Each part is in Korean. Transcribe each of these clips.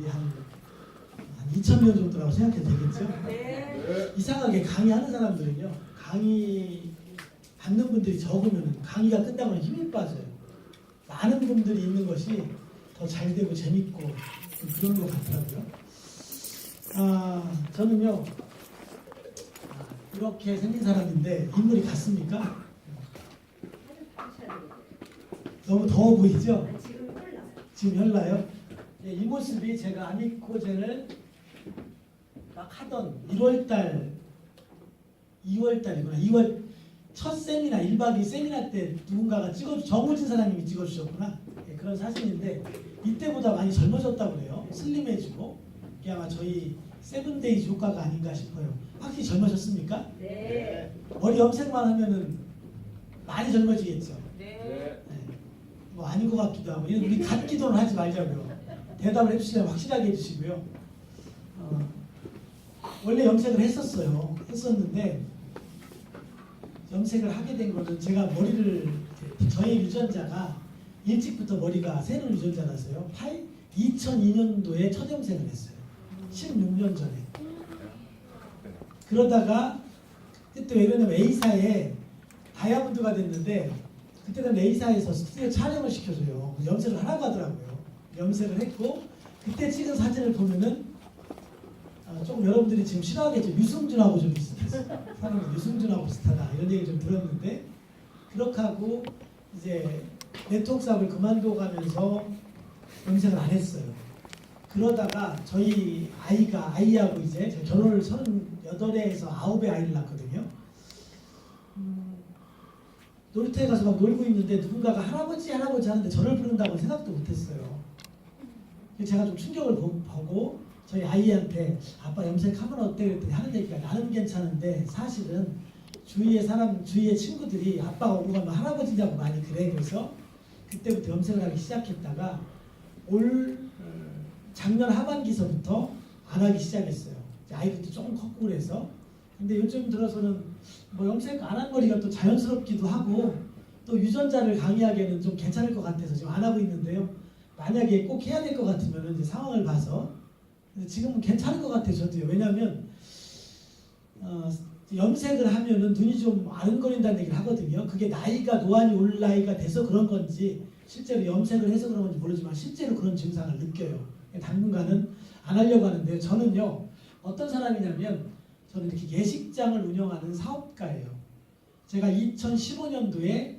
한 2,000명 정도라고 생각해도 되겠죠? 네. 이상하게 강의하는 사람들은요, 강의 받는 분들이 적으면 강의가 끝나면 힘이 빠져요. 많은 분들이 있는 것이 더 잘 되고 재밌고 그런 것 같더라고요. 저는요, 이렇게 생긴 사람인데 인물이 같습니까? 너무 더워 보이죠? 지금 현라요? 예, 이 모습이 제가 아미코젠을 막 하던 2월달이구나. 2월 첫 세미나 1박 2일 세미나 때 누군가가 정우진 사장님이 찍어주셨구나. 예, 그런 사진인데 이때보다 많이 젊어졌다고 그래요. 슬림해지고. 이게 아마 저희 세븐데이즈 효과가 아닌가 싶어요. 확실히 젊어졌습니까? 네. 머리 염색만 하면은 많이 젊어지겠죠. 네. 뭐 아닌 것 같기도 하고. 우리 같기도는 하지 말자고요. 대답을 해주시려면 확실하게 해주시고요. 원래 염색을 했었는데 염색을 하게 된 거는 제가 머리를 저희 유전자가 일찍부터 머리가 새는 유전자라서요. 2002년도에 첫 염색을 했어요. 16년 전에. 그러다가 그때 왜 그러냐면 A사에 다이아몬드가 됐는데 그때는 A사에서 스튜디오 촬영을 시켜줘요. 염색을 하라고 하더라고요. 염색을 했고 그때 찍은 사진을 보면은 조금 여러분들이 지금 싫어하겠죠. 유승준하고 좀 비슷했어요. 사람은 유승준하고 비슷하다 이런 얘기 좀 들었는데 그렇게 하고 이제 네트워크 사업을 그만둬가면서 염색을 안 했어요. 그러다가 저희 아이하고 이제 제가 결혼을 38에서 9에 아이를 낳았거든요. 놀이터에 가서 막 놀고 있는데 누군가가 할아버지 하는데 저를 부른다고 생각도 못했어요. 제가 좀 충격을 보고 저희 아이한테 아빠 염색하면 어때? 그랬더니 하는 얘기가 나는 괜찮은데 사실은 주위의 친구들이 아빠가 오고 가면 할아버지냐고 많이 그래. 그래서 그때부터 염색을 하기 시작했다가 올 작년 하반기서부터 안 하기 시작했어요. 아이들도 조금 컸고 그래서. 근데 요즘 들어서는 뭐 염색 안 한 머리가 또 자연스럽기도 하고 또 유전자를 강의하기에는 좀 괜찮을 것 같아서 지금 안 하고 있는데요. 만약에 꼭 해야 될 것 같으면 이제 상황을 봐서 지금은 괜찮을 것 같아요. 저도요. 왜냐하면 염색을 하면은 눈이 좀 아른거린다는 얘기를 하거든요. 그게 나이가 노안이 올 나이가 돼서 그런 건지 실제로 염색을 해서 그런 건지 모르지만 실제로 그런 증상을 느껴요. 당분간은 안 하려고 하는데요. 저는요. 어떤 사람이냐면 저는 이렇게 예식장을 운영하는 사업가예요. 제가 2015년도에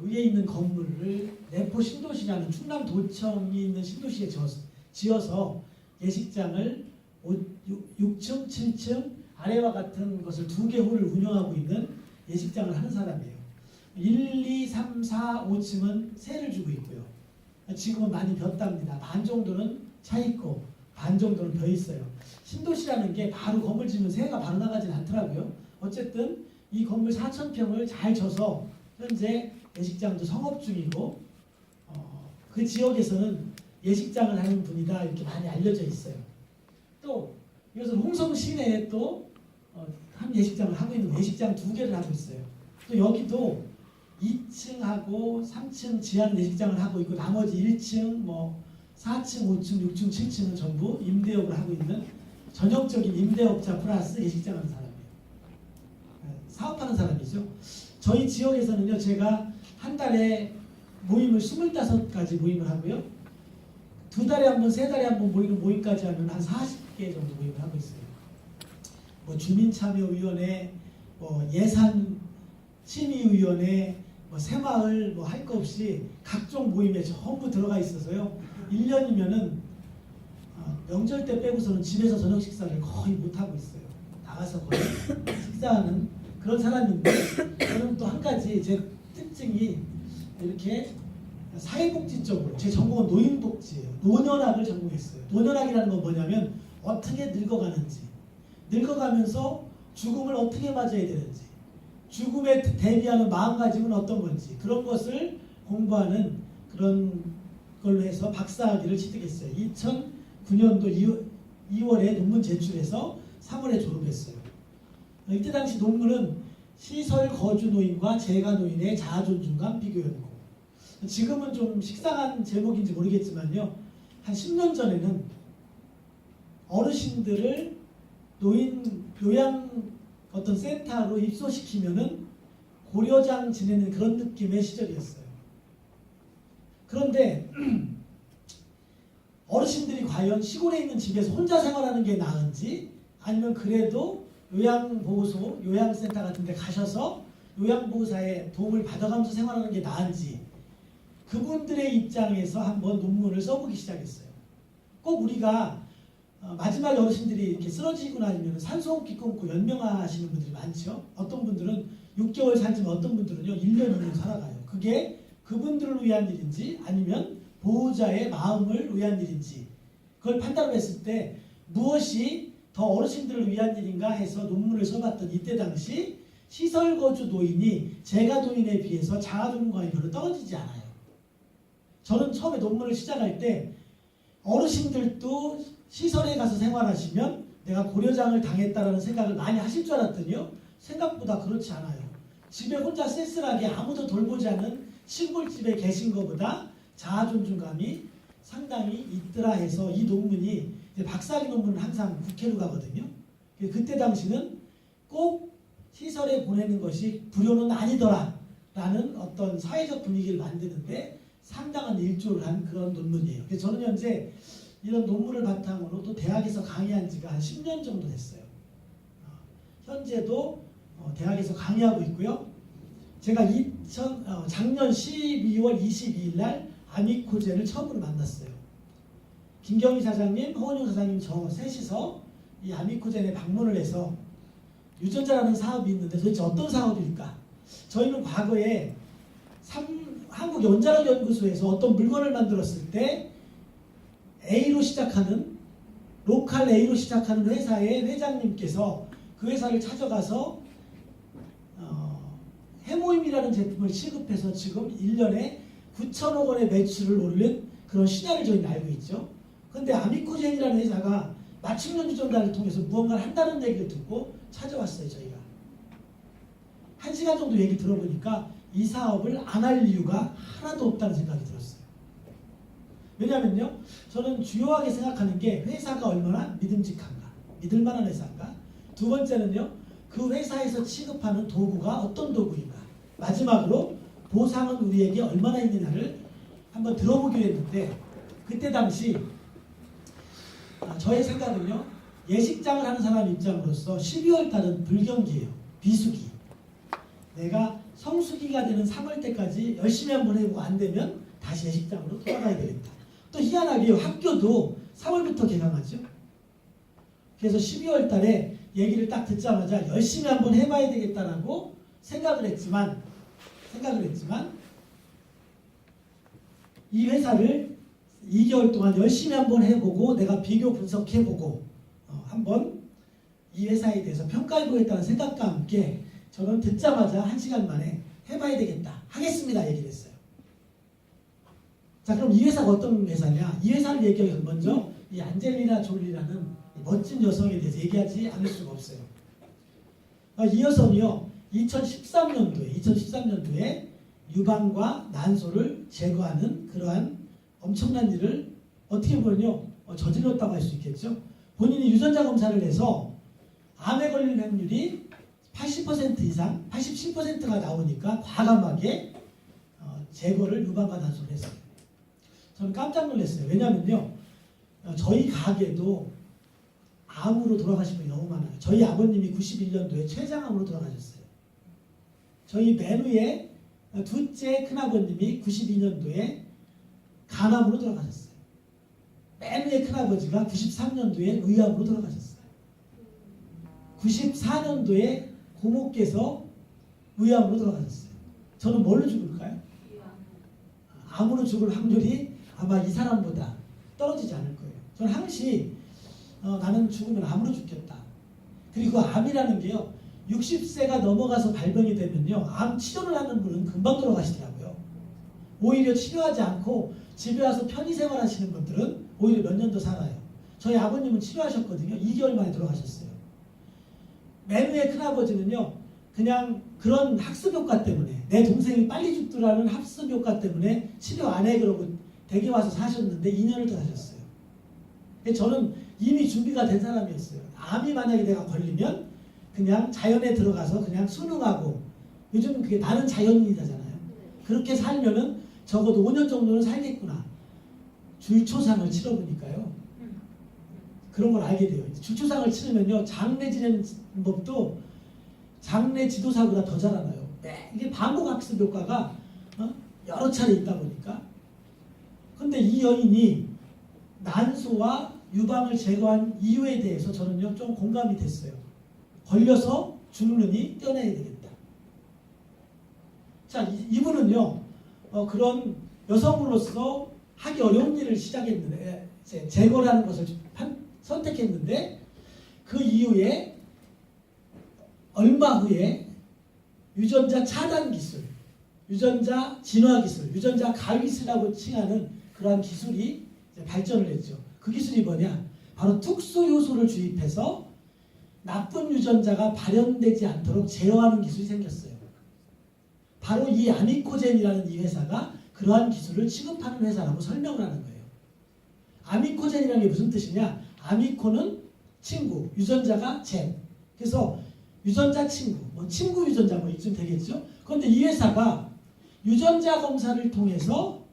위에 있는 건물을 내포 신도시라는 충남 도청이 있는 신도시에 지어서 예식장을 6층, 7층 아래와 같은 것을 2개 홀을 운영하고 있는 예식장을 하는 사람이에요. 1, 2, 3, 4, 5층은 세를 주고 있고요. 지금은 많이 ቢ었답니다. 반 정도는 차 있고 반 정도는 벼 있어요. 신도시라는 게 바로 건물 지으면 새가 바로 나가지는 않더라고요. 어쨌든 이 건물 4,000평을 잘 져서 현재 예식장도 성업 중이고 그 지역에서는 예식장을 하는 분이다 이렇게 많이 알려져 있어요. 또 이것은 홍성 시내에 또 한 예식장을 하고 있는 예식장 2개를 하고 있어요. 또 여기도 2층하고 3층 지하는 예식장을 하고 있고 나머지 1층, 뭐 4층, 5층, 6층, 7층은 전부 임대업을 하고 있는 전형적인 임대업자 플러스 예식장 하는 사람이에요. 사업하는 사람이죠. 저희 지역에서는요. 제가 한 달에 모임을 25가지 모임을 하고요. 2달에 한 번, 3달에 한 번 모이는 모임까지 하면 한 40개 정도 모임을 하고 있어요. 뭐 주민참여위원회, 뭐 예산 심의위원회, 뭐 새마을 뭐 할 거 없이 각종 모임에 전부 들어가 있어서요. 1년이면은 명절 때 빼고서는 집에서 저녁 식사를 거의 못 하고 있어요. 나가서 거의 식사하는 그런 사람인데 저는 또 한 가지 제 특징이 이렇게 사회복지 쪽으로 제 전공은 노인복지예요. 노년학을 전공했어요. 노년학이라는 건 뭐냐면 어떻게 늙어가는지 늙어가면서 죽음을 어떻게 맞아야 되는지 죽음에 대비하는 마음가짐은 어떤 건지 그런 것을 공부하는 그런 걸로 해서 박사학위를 취득했어요. 2009년도 2월에 논문 제출해서 3월에 졸업했어요. 이때 당시 논문은 시설 거주 노인과 재가 노인의 자아 존중감 비교 연구. 지금은 좀 식상한 제목인지 모르겠지만요. 한 10년 전에는 어르신들을 노인 요양 어떤 센터로 입소시키면은 고려장 지내는 그런 느낌의 시절이었어요. 그런데 어르신들이 과연 시골에 있는 집에서 혼자 생활하는 게 나은지 아니면 그래도 요양보호소, 요양센터 같은 데 가셔서 요양보호사의 도움을 받아가면서 생활하는 게 나은지 그분들의 입장에서 한번 논문을 써보기 시작했어요. 꼭 우리가 마지막에 어르신들이 이렇게 쓰러지고 나면 산소호흡기 끊고 연명하시는 분들이 많죠. 어떤 분들은 6개월 살지만 어떤 분들은요 1년, 2년 살아가요. 그게 그분들을 위한 일인지 아니면 보호자의 마음을 위한 일인지 그걸 판단을 했을 때 무엇이 더 어르신들을 위한 일인가 해서 논문을 써봤던 이때 당시 시설거주 노인이 재가 노인에 비해서 자가동거감이 별로 떨어지지 않아요. 저는 처음에 논문을 시작할 때 어르신들도 시설에 가서 생활하시면 내가 고려장을 당했다라는 생각을 많이 하실 줄 알았더니요. 생각보다 그렇지 않아요. 집에 혼자 쓸쓸하게 아무도 돌보지 않는 시골집에 계신 것보다 자아존중감이 상당히 있더라 해서 이 논문이 이제 박사학위 논문은 항상 국회로 가거든요. 그때 당시는 꼭 시설에 보내는 것이 불효는 아니더라 라는 어떤 사회적 분위기를 만드는데 상당한 일조를 한 그런 논문이에요. 그래서 저는 현재 이런 논문을 바탕으로 또 대학에서 강의한 지가 한 10년 정도 됐어요. 현재도 대학에서 강의하고 있고요. 제가 작년 12월 22일 날 아미코제를 처음으로 만났어요. 김경희 사장님, 허원용 사장님 저 셋이서 이 아미코제에 방문을 해서 유전자라는 사업이 있는데 도대체 어떤 사업일까? 저희는 과거에 한국연자력연구소에서 어떤 물건을 만들었을 때 A로 시작하는 로컬 A로 시작하는 회사의 회장님께서 그 회사를 찾아가서 해모임이라는 제품을 취급해서 지금 1년에 9천억 원의 매출을 올린 그런 신화를 저희는 알고 있죠. 그런데 아미코젠이라는 회사가 맞춤형 유전자를 통해서 무언가를 한다는 얘기를 듣고 찾아왔어요. 저희가 1시간 정도 얘기 들어보니까 이 사업을 안 할 이유가 하나도 없다는 생각이 들었어요. 왜냐면요, 저는 주요하게 생각하는 게 회사가 얼마나 믿음직한가, 믿을만한 회사인가. 두 번째는요, 그 회사에서 취급하는 도구가 어떤 도구인가. 마지막으로 보상은 우리에게 얼마나 있느냐를 한번 들어보기로 했는데 그때 당시 저의 생각은요, 예식장을 하는 사람 입장으로서 12월 달은 불경기예요. 비수기. 내가 성수기가 되는 3월 때까지 열심히 한번 해보고 안 되면 다시 예식장으로 돌아가야 되겠다. 또 희한하게 학교도 3월부터 개강하죠. 그래서 12월 달에 얘기를 딱 듣자마자 열심히 한번 해봐야 되겠다라고 생각을 했지만 이 회사를 2개월 동안 열심히 한번 해보고 내가 비교 분석해보고 한번 이 회사에 대해서 평가해보겠다는 생각과 함께 저는 듣자마자 1시간 만에 해봐야 되겠다 하겠습니다 얘기를 했어요. 자, 그럼 이 회사가 어떤 회사냐? 이 회사를 얘기하기 전 먼저 이 안젤리나 졸리라는 멋진 여성에 대해서 얘기하지 않을 수가 없어요. 이 여성이요 2013년도에 유방과 난소를 제거하는 그러한 엄청난 일을 어떻게 보면요 저질렀다고 할 수 있겠죠. 본인이 유전자 검사를 해서 암에 걸릴 확률이 80% 이상, 87%가 나오니까 과감하게 제거를 유방과 난소를 했어요. 저는 깜짝 놀랐어요. 왜냐면요 저희 가게도 암으로 돌아가신 분이 너무 많아요. 저희 아버님이 91년도에 췌장암으로 돌아가셨어요. 저희 맨 위에 둘째 큰아버님이 92년도에 간암으로 돌아가셨어요. 맨 위에 큰아버지가 93년도에 의암으로 돌아가셨어요. 94년도에 고모께서 의암으로 돌아가셨어요. 저는 뭘로 죽을까요? 암으로 죽을 확률이 아마 이 사람보다 떨어지지 않을 거예요. 저는 항시 나는 죽으면 암으로 죽겠다. 그리고 암이라는 게요 60세가 넘어가서 발병이 되면요 암 치료를 하는 분은 금방 돌아가시더라고요. 오히려 치료하지 않고 집에 와서 편히 생활하시는 분들은 오히려 몇 년 더 살아요. 저희 아버님은 치료하셨거든요. 2개월 만에 돌아가셨어요. 맨 위에 큰아버지는요 그냥 그런 학습 효과 때문에 내 동생이 빨리 죽더라는 학습 효과 때문에 치료 안 해 그러고 댁에 와서 사셨는데 2년을 더 사셨어요. 저는 이미 준비가 된 사람이었어요. 암이 만약에 내가 걸리면 그냥 자연에 들어가서 그냥 순응하고, 요즘 그게 나는 자연인이잖아요. 그렇게 살면은 적어도 5년 정도는 살겠구나. 줄초상을 치러보니까요. 그런 걸 알게 돼요. 줄초상을 치르면요, 장례 지내는 법도 장례 지도사보다 더 잘 알아요. 이게 반복학습 효과가 여러 차례 있다 보니까. 근데 이 여인이 난소와 유방을 제거한 이유에 대해서 저는요 좀 공감이 됐어요. 걸려서 죽느니 떼어내야 되겠다. 자, 이분은요 그런 여성으로서 하기 어려운 일을 시작했는데, 제거라는 것을 선택했는데, 그 이후에 얼마 후에 유전자 차단 기술, 유전자 진화 기술, 유전자 가위술이라고 칭하는 그러한 기술이 이제 발전을 했죠. 그 기술이 뭐냐? 바로 특수 요소를 주입해서 나쁜 유전자가 발현되지 않도록 제어하는 기술이 생겼어요. 바로 이 아미코젠이라는 이 회사가 그러한 기술을 취급하는 회사라고 설명을 하는 거예요. 아미코젠이라는 게 무슨 뜻이냐? 아미코는 친구, 유전자가 젠. 그래서 유전자 친구, 뭐 친구 유전자 뭐 이쯤 되겠죠? 그런데 이 회사가 유전자 검사를 통해서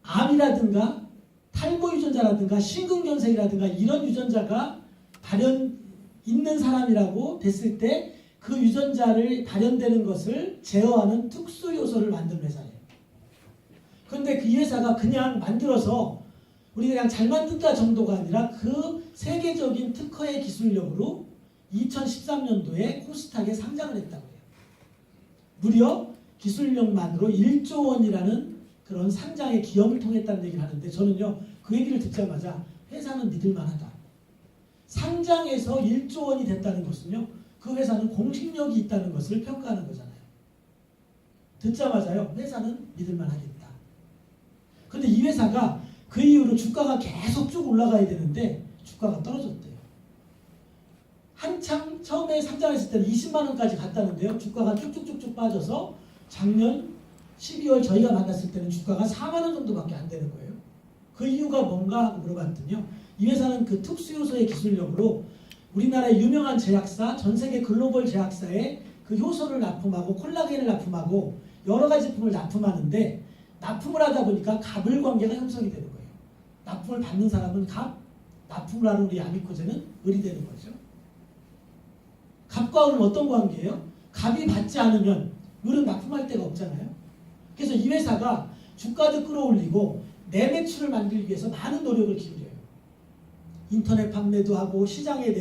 암이라든가 탈모 유전자라든가 심근경색이라든가 이런 유전자가 발현 있는 사람이라고 됐을 때 그 유전자를 발현되는 것을 제어하는 특수 요소를 만든 회사예요. 그런데 그 회사가 그냥 만들어서 우리 그냥 잘 만든다 정도가 아니라 그 세계적인 특허의 기술력으로 2013년도에 코스닥에 상장을 했다고 해요. 무려 기술력만으로 1조 원이라는 그런 상장의 기염을 통했다는 얘기를 하는데, 저는요 그 얘기를 듣자마자 회사는 믿을만하다. 상장에서 1조 원이 됐다는 것은요 그 회사는 공식력이 있다는 것을 평가하는 거잖아요. 듣자마자요 회사는 믿을만하겠다. 그런데 이 회사가 그 이후로 주가가 계속 쭉 올라가야 되는데 주가가 떨어졌대요. 한창 처음에 상장했을 때는 20만 원까지 갔다는데요. 주가가 쭉쭉쭉쭉 빠져서 작년 12월 저희가 만났을 때는 주가가 4만 원 정도밖에 안 되는 거예요. 그 이유가 뭔가 하고 물어봤더니요. 이 회사는 그 특수효소의 기술력으로 우리나라의 유명한 제약사, 전 세계 글로벌 제약사에 그 효소를 납품하고 콜라겐을 납품하고 여러 가지 제품을 납품하는데, 납품을 하다 보니까 갑을 관계가 형성이 되는 거예요. 납품을 받는 사람은 갑, 납품을 하는 우리 아미코젠은 을이 되는 거죠. 갑과 을은 어떤 관계예요? 갑이 받지 않으면 을은 납품할 데가 없잖아요. 그래서 이 회사가 주가도 끌어올리고 내 매출을 만들기 위해서 많은 노력을 기울여요. 인터넷 판매도 하고 시장에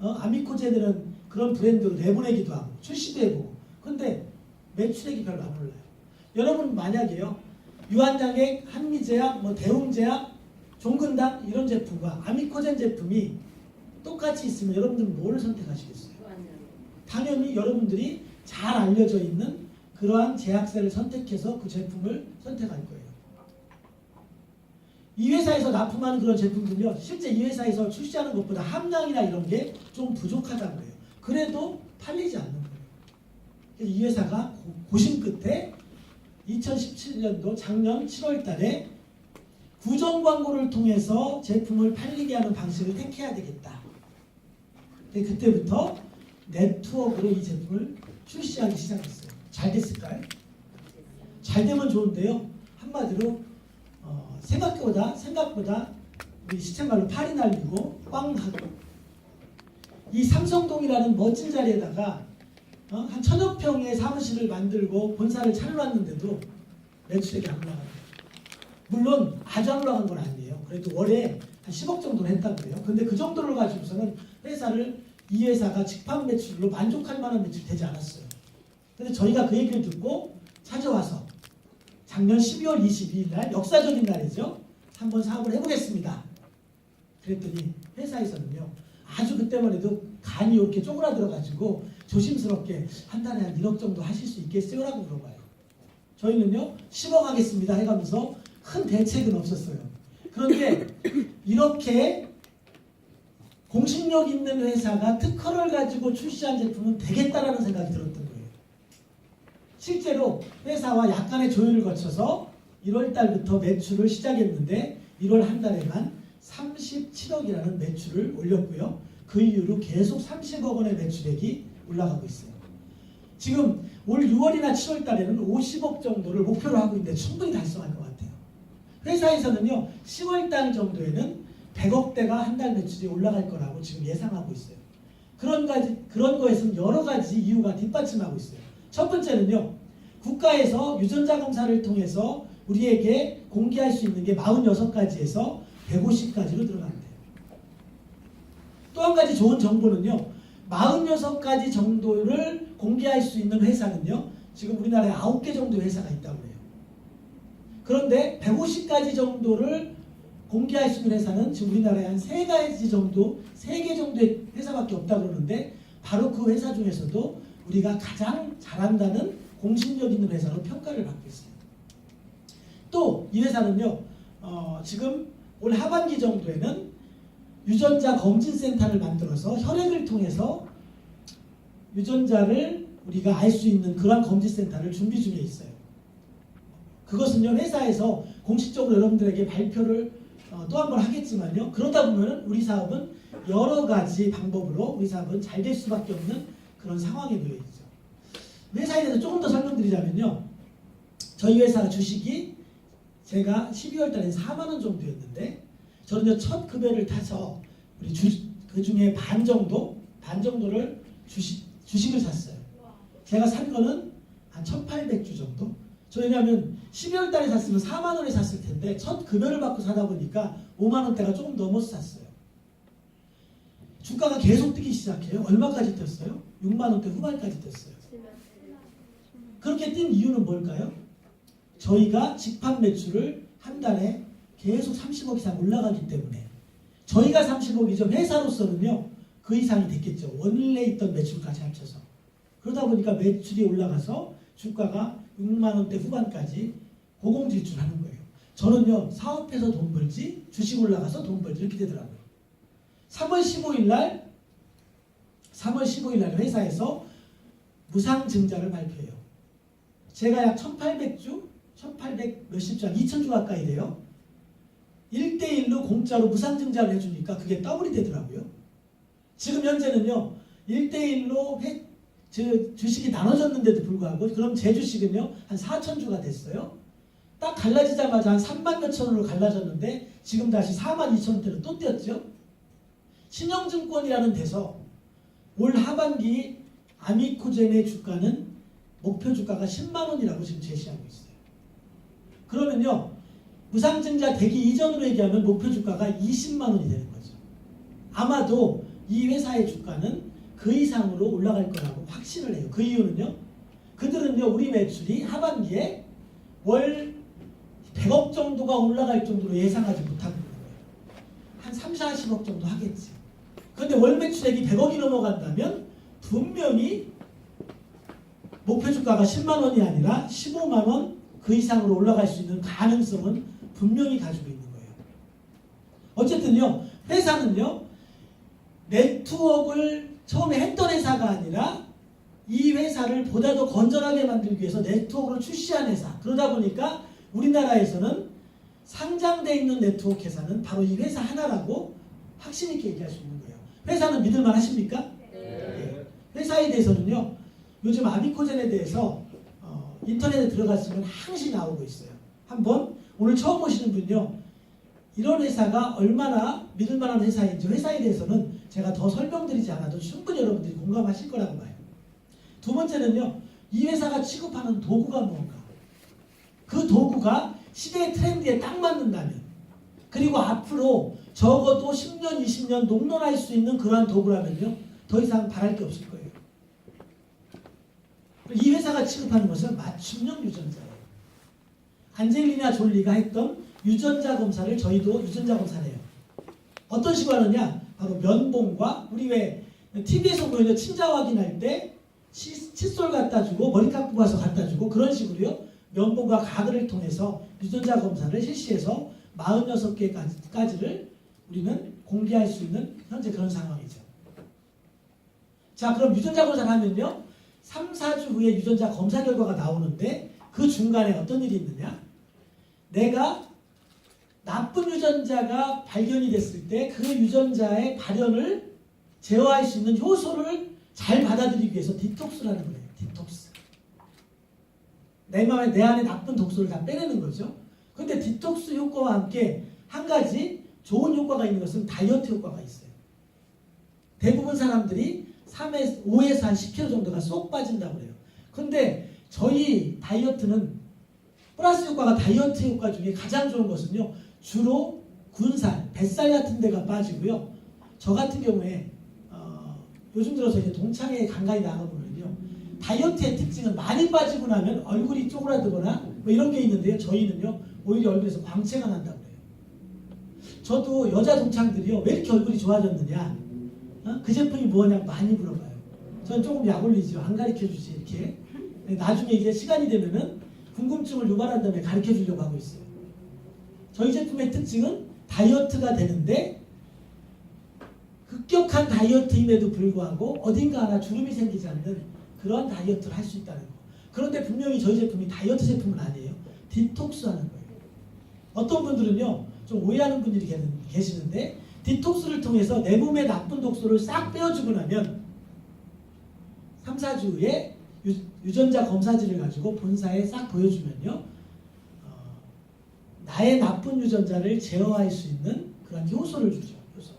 아미코젠이라는 그런 브랜드로 내보내기도 하고 출시도 해보고. 그런데 매출액이 별로 안 올라요. 여러분 만약에요 유한양액, 한미제약, 뭐 대웅제약, 종근당 이런 제품과 아미코젠 제품이 똑같이 있으면 여러분들은 뭐를 선택하시겠어요? 당연히 여러분들이 잘 알려져 있는 그러한 제약사를 선택해서 그 제품을 선택할 거예요. 이 회사에서 납품하는 그런 제품들은요, 실제 이 회사에서 출시하는 것보다 함량이나 이런 게 좀 부족하다고 해요. 그래도 팔리지 않는 거예요. 그래서 이 회사가 고심 끝에 2017년도 작년 7월 달에 구정 광고를 통해서 제품을 팔리게 하는 방식을 택해야 되겠다. 그때부터 네트워크로 이 제품을 출시하기 시작했어요. 잘 됐을까요? 잘 되면 좋은데요. 한마디로 생각보다 우리 시쳇말로 팔이 날리고 꽝 하고, 이 삼성동이라는 멋진 자리에다가 한 1000여 평의 사무실을 만들고 본사를 차려놨는데도 매출액이 안 올라가요. 물론 아주 안 올라간 건 아니에요. 그래도 월에 한 10억 정도는 했다고 해요. 근데 그 정도를 가지고서는 이 회사가 직판 매출로 만족할 만한 매출이 되지 않았어요. 근데 저희가 그 얘기를 듣고 찾아와서 작년 12월 22일 날, 역사적인 날이죠. 한번 사업을 해보겠습니다. 그랬더니 회사에서는요, 아주 그때만 해도 간이 이렇게 쪼그라들어가지고 조심스럽게 한 달에 한 1억 정도 하실 수 있겠어요? 라고 물어봐요. 저희는요 10억 하겠습니다 해가면서 큰 대책은 없었어요. 그런데 이렇게 공신력 있는 회사가 특허를 가지고 출시한 제품은 되겠다라는 생각이 들었던 거예요. 실제로 회사와 약간의 조율을 거쳐서 1월 달부터 매출을 시작했는데 1월 한 달에만 37억이라는 매출을 올렸고요. 그 이후로 계속 30억 원의 매출액이 올라가고 있어요. 지금 올 6월이나 7월 달에는 50억 정도를 목표로 하고 있는데 충분히 달성할 것 같아요. 회사에서는요, 10월 달 정도에는 100억대가 한 달 매출이 올라갈 거라고 지금 예상하고 있어요. 그런 거에서는 여러 가지 이유가 뒷받침하고 있어요. 첫 번째는요, 국가에서 유전자 검사를 통해서 우리에게 공개할 수 있는 게 46가지에서 150가지로 들어간대요. 또 한 가지 좋은 정보는요, 46가지 정도를 공개할 수 있는 회사는요, 지금 우리나라에 9개 정도의 회사가 있다고 해요. 그런데 150가지 정도를 공개할 수 있는 회사는 지금 우리나라에 한 3개 정도의 회사밖에 없다고 그러는데, 바로 그 회사 중에서도 우리가 가장 잘한다는 공신력 있는 회사로 평가를 받고 있어요. 또 이 회사는요, 지금 올 하반기 정도에는 유전자 검진센터를 만들어서 혈액을 통해서 유전자를 우리가 알 수 있는 그런 검진센터를 준비 중에 있어요. 그것은요, 회사에서 공식적으로 여러분들에게 발표를 또 한 번 하겠지만요, 그러다 보면 우리 사업은 여러 가지 방법으로 우리 사업은 잘 될 수밖에 없는 그런 상황에 놓여 있죠. 회사에 대해서 조금 더 설명드리자면요, 저희 회사 주식이 제가 12월 달에 4만 원 정도였는데, 저는 첫 급여를 타서 우리 그 중에 반 정도를 주식을 샀어요. 제가 산 거는 한 1,800주 정도. 저 왜냐하면 12월 달에 샀으면 4만 원에 샀을 텐데 첫 급여를 받고 사다 보니까 5만 원대가 조금 넘어서 샀어요. 주가가 계속 뛰기 시작해요. 얼마까지 뛰었어요? 6만 원대 후반까지 뛰었어요. 그렇게 뛴 이유는 뭘까요? 저희가 직판 매출을 한 달에 계속 30억 이상 올라가기 때문에, 저희가 30억이죠. 회사로서는요, 그 이상이 됐겠죠. 원래 있던 매출까지 합쳐서. 그러다 보니까 매출이 올라가서 주가가 6만 원대 후반까지 고공질주하는 거예요. 저는요, 사업해서 돈 벌지 주식 올라가서 돈 벌지 이렇게 되더라고요. 3월 15일 날 회사에서 무상증자를 발표해요. 제가 약 1800 몇십 주, 2000주 가까이 돼요. 1대1로 공짜로 무상증자를 해주니까 그게 더블이 되더라고요. 지금 현재는요, 1대1로 주식이 나눠졌는데도 불구하고, 그럼 제 주식은요, 한 4,000주가 됐어요. 딱 갈라지자마자 한 3만 몇천 원으로 갈라졌는데, 지금 다시 4만 2천 원대로 또 뛰었죠. 신영증권이라는 데서 올 하반기 아미코젠의 주가는 목표 주가가 10만 원이라고 지금 제시하고 있어요. 그러면요, 무상증자 되기 이전으로 얘기하면 목표 주가가 20만 원이 되는 거죠. 아마도 이 회사의 주가는 그 이상으로 올라갈 거라고 확신을 해요. 그 이유는요, 그들은요, 우리 매출이 하반기에 월 100억 정도가 올라갈 정도로 예상하지 못하고 있는 거예요. 한 30, 40억 정도 하겠지. 그런데 월 매출액이 100억이 넘어간다면 분명히 목표 주가가 10만 원이 아니라 15만 원 그 이상으로 올라갈 수 있는 가능성은 분명히 가지고 있는 거예요. 어쨌든요, 회사는요, 네트워크를 처음에 했던 회사가 아니라 이 회사를 보다 더 건전하게 만들기 위해서 네트워크를 출시한 회사. 그러다 보니까 우리나라에서는 상장되어 있는 네트워크 회사는 바로 이 회사 하나라고 확신 있게 얘기할 수 있는 거예요. 회사는 믿을만 하십니까? 네. 회사에 대해서는요, 요즘 아미코젠에 대해서 인터넷에 들어갔으면 항시 나오고 있어요. 한번 오늘 처음 보시는 분요, 이런 회사가 얼마나 믿을만한 회사인지, 회사에 대해서는 제가 더 설명드리지 않아도 충분히 여러분들이 공감하실 거라고 봐요. 두 번째는요, 이 회사가 취급하는 도구가 뭔가, 그 도구가 시대의 트렌드에 딱 맞는다면, 그리고 앞으로 적어도 10년, 20년 농론할 수 있는 그러한 도구라면요, 더 이상 바랄 게 없을 거예요. 이 회사가 취급하는 것은 맞춤형 유전자예요. 안젤리나 졸리가 했던 유전자 검사를 저희도 유전자 검사를 해요. 어떤 식으로 하느냐, 바로 면봉과, 우리 왜 TV에서 보이는 친자 확인할 때 칫솔 갖다 주고 머리 깎고 가서 갖다 주고, 그런 식으로요, 면봉과 가글을 통해서 유전자 검사를 실시해서 46개까지를 우리는 공개할 수 있는 현재 그런 상황이죠. 자, 그럼 유전자 검사를 하면요, 3, 4주 후에 유전자 검사 결과가 나오는데, 그 중간에 어떤 일이 있느냐, 내가 나쁜 유전자가 발견이 됐을 때 그 유전자의 발현을 제어할 수 있는 효소를 잘 받아들이기 위해서 디톡스라는 거예요. 디톡스. 내 안에 나쁜 독소를 다 빼내는 거죠. 그런데 디톡스 효과와 함께 한 가지 좋은 효과가 있는 것은 다이어트 효과가 있어요. 대부분 사람들이 5에서 한 10kg 정도가 쏙 빠진다고 그래요. 그런데 저희 다이어트는 플러스 효과가 다이어트 효과 중에 가장 좋은 것은요. 주로 군살, 뱃살 같은 데가 빠지고요. 저 같은 경우에 요즘 들어서 이제 동창회 간간히 나가보면요. 다이어트의 특징은 많이 빠지고 나면 얼굴이 쪼그라들거나 뭐 이런 게 있는데요. 저희는요. 오히려 얼굴에서 광채가 난다고 그래요. 저도 여자 동창들이요. 왜 이렇게 얼굴이 좋아졌느냐. 그 제품이 뭐냐고 많이 물어봐요. 저는 조금 약 올리죠. 안 가르쳐주지 이렇게. 나중에 이제 시간이 되면은 궁금증을 유발한 다음에 가르쳐주려고 하고 있어요. 저희 제품의 특징은 다이어트가 되는데 급격한 다이어트임에도 불구하고 어딘가 하나 주름이 생기지 않는 그런 다이어트를 할 수 있다는 거. 그런데 분명히 저희 제품이 다이어트 제품은 아니에요. 디톡스 하는 거예요. 어떤 분들은요. 좀 오해하는 분들이 계시는데 디톡스를 통해서 내 몸의 나쁜 독소를 싹 빼어주고 나면 3, 4주 후에 유전자 검사지를 가지고 본사에 싹 보여주면요. 나의 나쁜 유전자를 제어할 수 있는 그런 효소를 주죠. 효소.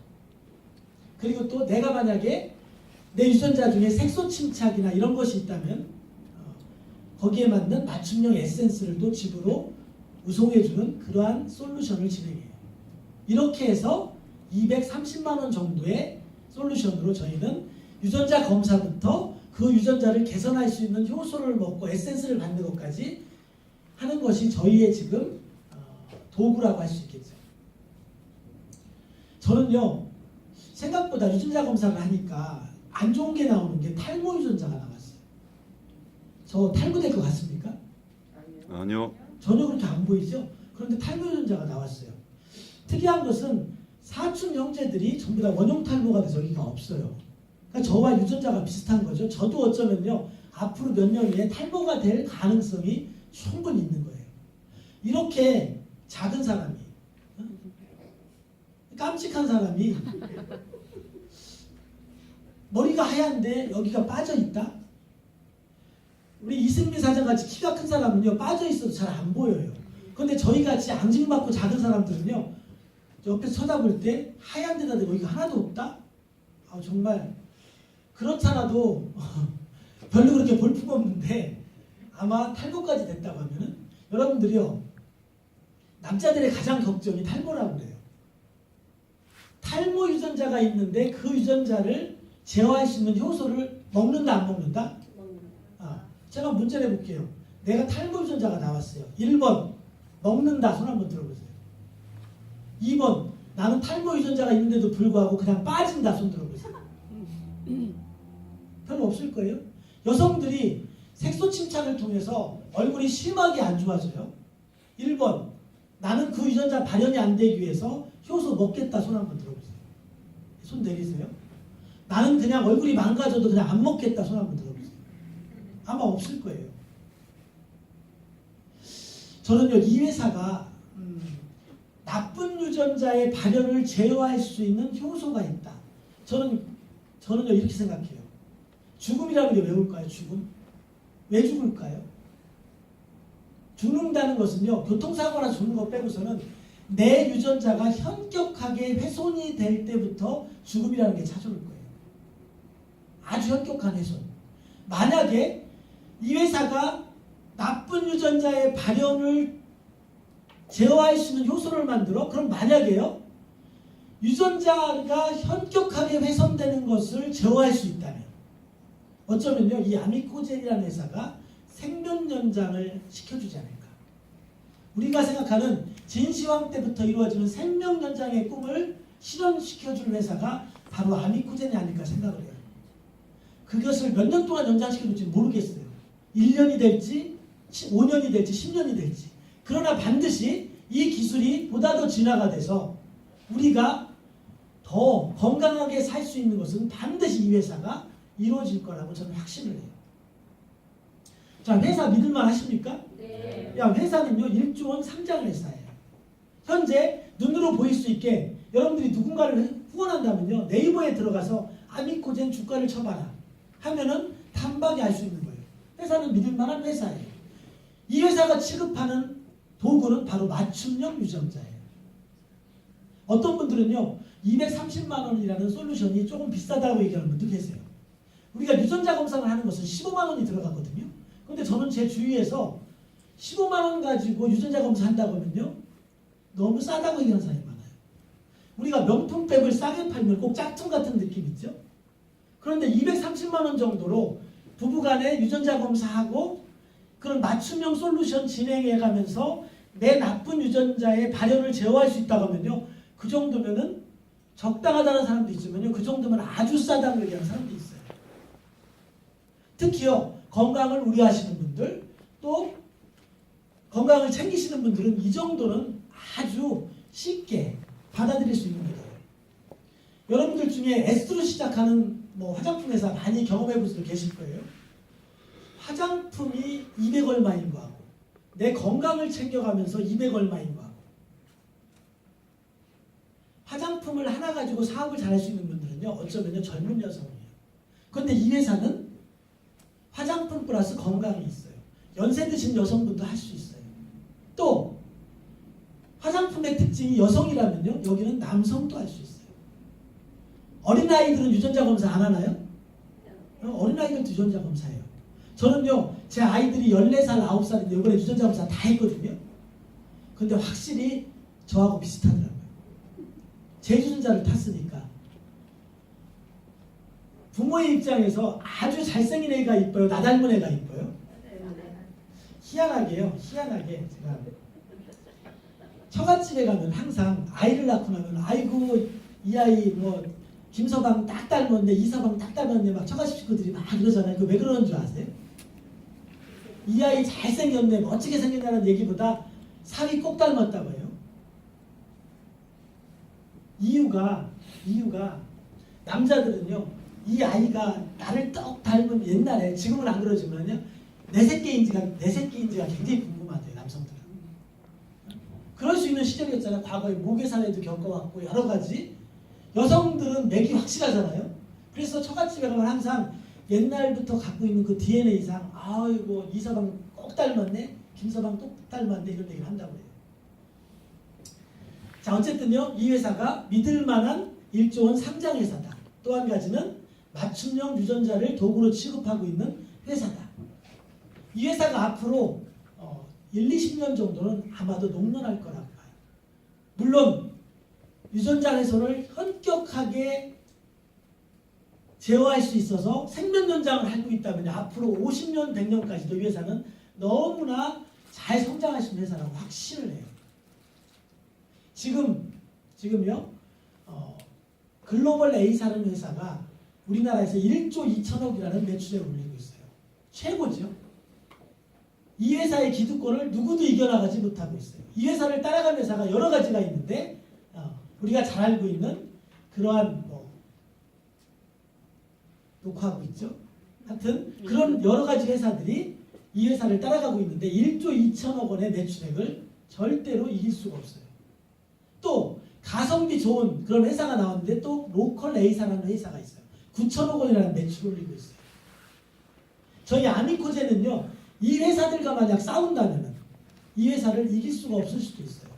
그리고 또 내가 만약에 내 유전자 중에 색소 침착이나 이런 것이 있다면 거기에 맞는 맞춤형 에센스를 또 집으로 우송해주는 그러한 솔루션을 진행해요. 이렇게 해서 230만 원 정도의 솔루션으로 저희는 유전자 검사부터 그 유전자를 개선할 수 있는 효소를 먹고 에센스를 받는 것까지 하는 것이 저희의 지금 도구라고 할 수 있겠죠. 저는요. 생각보다 유전자 검사를 하니까 안 좋은 게 나오는 게 탈모 유전자가 나왔어요. 저 탈모될 것 같습니까? 아니요. 전혀 그렇게 안 보이죠? 그런데 탈모 유전자가 나왔어요. 특이한 것은 사촌 형제들이 전부 다 원형 탈모가 돼서 여기가 없어요. 그러니까 저와 유전자가 비슷한 거죠. 저도 어쩌면요. 앞으로 몇 년 후에 탈모가 될 가능성이 충분히 있는 거예요. 이렇게 작은 사람이 깜찍한 사람이 머리가 하얀데 여기가 빠져있다? 우리 이승민 사장같이 키가 큰 사람은요. 빠져있어도 잘 안 보여요. 그런데 저희같이 앙증맞고 작은 사람들은요. 옆에서 쳐다볼 때 하얀 데다 대고 여기가 하나도 없다? 정말 그렇잖아도 별로 그렇게 볼품 없는데 아마 탈모까지 됐다고 하면은 여러분들이요. 남자들의 가장 걱정이 탈모라고 그래요. 탈모 유전자가 있는데 그 유전자를 제어할 수 있는 효소를 먹는다 안 먹는다? 제가 문제 내볼게요. 내가 탈모 유전자가 나왔어요. 1번 먹는다. 손 한번 들어보세요. 2번 나는 탈모 유전자가 있는데도 불구하고 그냥 빠진다. 손 들어보세요. 별로 없을 거예요. 여성들이 색소 침착을 통해서 얼굴이 심하게 안 좋아져요. 1번 나는 그 유전자 발현이 안 되기 위해서 효소 먹겠다. 손 한번 들어보세요. 손 내리세요. 나는 그냥 얼굴이 망가져도 그냥 안 먹겠다. 손 한번 들어보세요. 아마 없을 거예요. 저는요. 이 회사가 나쁜 유전자의 발현을 제어할 수 있는 효소가 있다. 저는요. 이렇게 생각해요. 죽음이라는 게 왜 올까요? 죽음? 왜 죽을까요? 죽는다는 것은요. 교통사고나 죽는 것 빼고서는 내 유전자가 현격하게 훼손이 될 때부터 죽음이라는 게 찾아올 거예요. 아주 현격한 훼손. 만약에 이 회사가 나쁜 유전자의 발현을 제어할 수 있는 효소를 만들어? 그럼 만약에요. 유전자가 현격하게 훼손되는 것을 제어할 수 있다면 어쩌면요. 이 아미코젠이라는 회사가 생명 연장을 시켜주지 않을까. 우리가 생각하는 진시황 때부터 이루어지는 생명 연장의 꿈을 실현시켜줄 회사가 바로 아미코젠이 아닐까 생각을 해요. 그것을 몇 년 동안 연장시켜줄지 모르겠어요. 1년이 될지 5년이 될지 10년이 될지. 그러나 반드시 이 기술이 보다 더 진화가 돼서 우리가 더 건강하게 살 수 있는 것은 반드시 이 회사가 이루어질 거라고 저는 확신을 해요. 자, 회사 믿을만 하십니까? 네. 야, 회사는요 1조 원 상장 회사예요. 현재 눈으로 보일 수 있게 여러분들이 누군가를 후원한다면요. 네이버에 들어가서 아미코젠 주가를 쳐봐라 하면은 단박에 알 수 있는 거예요. 회사는 믿을만한 회사예요. 이 회사가 취급하는 도구는 바로 맞춤형 유전자예요. 어떤 분들은요. 230만 원이라는 솔루션이 조금 비싸다고 얘기하는 분도 계세요. 우리가 유전자 검사를 하는 것은 15만 원이 들어가거든요. 그런데 저는 제 주위에서 15만 원 가지고 유전자 검사한다고 하면요. 너무 싸다고 얘기하는 사람이 많아요. 우리가 명품백을 싸게 팔면 꼭 짝퉁 같은 느낌 있죠? 그런데 230만 원 정도로 부부간에 유전자 검사하고 그런 맞춤형 솔루션 진행해 가면서 내 나쁜 유전자의 발현을 제어할 수 있다고 하면요. 그 정도면은 적당하다는 사람도 있지만요. 그 정도면 아주 싸다고 얘기하는 사람도 있어요. 특히요. 건강을 우려하시는 분들 또 건강을 챙기시는 분들은 이 정도는 아주 쉽게 받아들일 수 있는 거예요. 여러분들 중에 S로 시작하는 화장품 회사 많이 경험해 볼 수도 계실 거예요. 화장품이 200 얼마인 거하고 내 건강을 챙겨가면서 200 얼마인 거하고 화장품을 하나 가지고 사업을 잘할 수 있는 분들은요. 어쩌면요. 젊은 여성이에요. 그런데 이 회사는 화장품 플러스 건강이 있어요. 연세 드신 여성분도 할 수 있어요. 또 화장품의 특징이 여성이라면요. 여기는 남성도 할 수 있어요. 어린아이들은 유전자 검사 안 하나요? 어린아이들도 유전자 검사해요. 저는요. 제 아이들이 14살, 9살인데 이번에 유전자 검사 다 했거든요. 근데 확실히 저하고 비슷하더라고요. 제 유전자를 탔으니까. 부모의 입장에서 아주 잘생긴 애가 이뻐요? 나 닮은 애가 이뻐요? 희한하게요. 희한하게 제가 처갓집에 가면 항상 아이를 낳고 나면 아이고 이 아이 김서방 딱 닮았네 이서방 딱 닮았네 막 처갓집 식구들이 막 그러잖아요. 왜 그러는 줄 아세요? 이 아이 잘생겼네 멋지게 생겼다는 얘기보다 살이 꼭 닮았다고 해요. 이유가 남자들은요. 이 아이가 나를 떡 닮은 옛날에 지금은 안 그러지만요. 내 새끼인지가 굉장히 궁금하대요. 남성들은. 그럴 수 있는 시절이었잖아요. 과거에 모계사례도 겪어왔고 여러 가지. 여성들은 맥이 확실하잖아요. 그래서 처갓집에 가면 항상 옛날부터 갖고 있는 그 DNA상 아이고 이서방 꼭 닮았네 김서방 꼭 닮았네 이런 얘기를 한다고 해요. 자 어쨌든요. 이 회사가 믿을만한 1조 원 상장 회사다. 또 한 가지는 맞춤형 유전자를 도구로 취급하고 있는 회사다. 이 회사가 앞으로 1, 20년 정도는 아마도 농론할 거라고 봐요. 물론 유전자 훼손을 현격하게 제어할 수 있어서 생명 연장을 하고 있다면 앞으로 50년, 100년까지도 이 회사는 너무나 잘 성장할 수 있는 회사라고 확신을 해요. 지금요 글로벌 A사라는 회사가 우리나라에서 1조 2천억이라는 매출액을 올리고 있어요. 최고죠. 이 회사의 기득권을 누구도 이겨나가지 못하고 있어요. 이 회사를 따라간 회사가 여러 가지가 있는데 우리가 잘 알고 있는 그러한 녹화하고 있죠. 하여튼 그런 여러 가지 회사들이 이 회사를 따라가고 있는데 1조 2천억 원의 매출액을 절대로 이길 수가 없어요. 또 가성비 좋은 그런 회사가 나왔는데 또 로컬 A사라는 회사가 있어요. 9천억 원이라는 매출을 올리고 있어요. 저희 아미코젠은요. 이 회사들과 만약 싸운다면 이 회사를 이길 수가 없을 수도 있어요.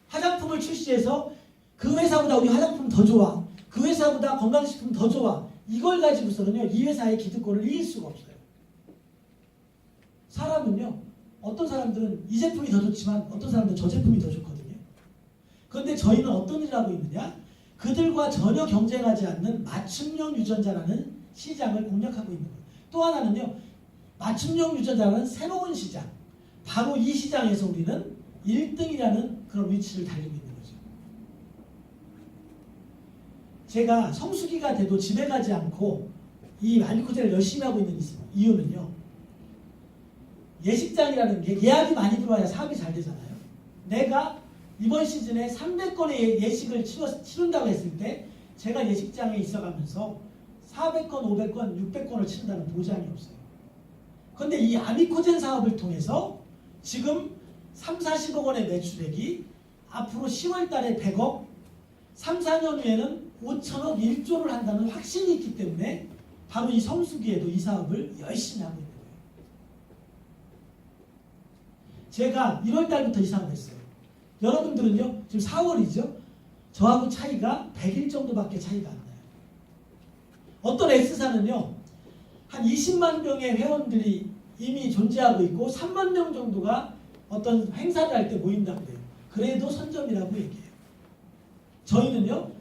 화장품을 출시해서 그 회사보다 우리 화장품 더 좋아. 그 회사보다 건강식품 더 좋아. 이걸 가지고서는요. 이 회사의 기득권을 이길 수가 없어요. 사람은요. 어떤 사람들은 이 제품이 더 좋지만 어떤 사람들은 저 제품이 더 좋거든요. 그런데 저희는 어떤 일을 하고 있느냐? 그들과 전혀 경쟁하지 않는 맞춤형 유전자라는 시장을 공략하고 있는 거예요. 또 하나는요. 맞춤형 유전자라는 새로운 시장. 바로 이 시장에서 우리는 1등이라는 그런 위치를 달리고 있는 거죠. 제가 성수기가 돼도 집에 가지 않고 이 아미코젠을 열심히 하고 있는 이유는요. 예식장이라는 게 예약이 많이 들어와야 사업이 잘 되잖아요. 내가 이번 시즌에 300건의 예식을 치른다고 했을 때 제가 예식장에 있어가면서 400건, 500건, 600건을 치른다는 보장이 없어요. 그런데 이 아미코젠 사업을 통해서 지금 3, 40억 원의 매출액이 앞으로 10월 달에 100억, 3, 4년 후에는 5천억 1조를 한다는 확신이 있기 때문에 바로 이 성수기에도 이 사업을 열심히 하고 있는 거예요. 제가 1월 달부터 이 사업을 했어요. 여러분들은요, 지금 4월이죠? 저하고 차이가 100일 정도밖에 차이가 안 나요. 어떤 S사는요, 한 20만 명의 회원들이 이미 존재하고 있고 3만 명 정도가 어떤 행사를 할 때 모인다고 해요. 그래도 선점이라고 얘기해요. 저희는요,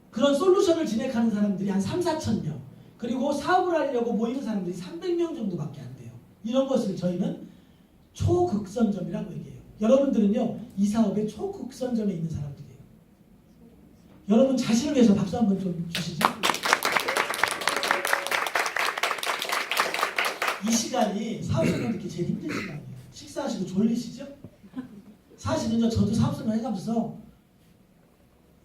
그런 솔루션을 진행하는 사람들이 한 3, 4천 명, 그리고 사업을 하려고 모이는 사람들이 300명 정도밖에 안 돼요. 이런 것을 저희는 초극선점이라고 얘기해요. 여러분들은요, 이 사업의 초극선점에 있는 사람들이에요. 여러분 자신을 위해서 박수 한번 좀 주시죠. 이 시간이 사업생활 듣기 제일 힘든 시간이에요. 식사하시고 졸리시죠? 사실은요, 저도 사업생활 해가면서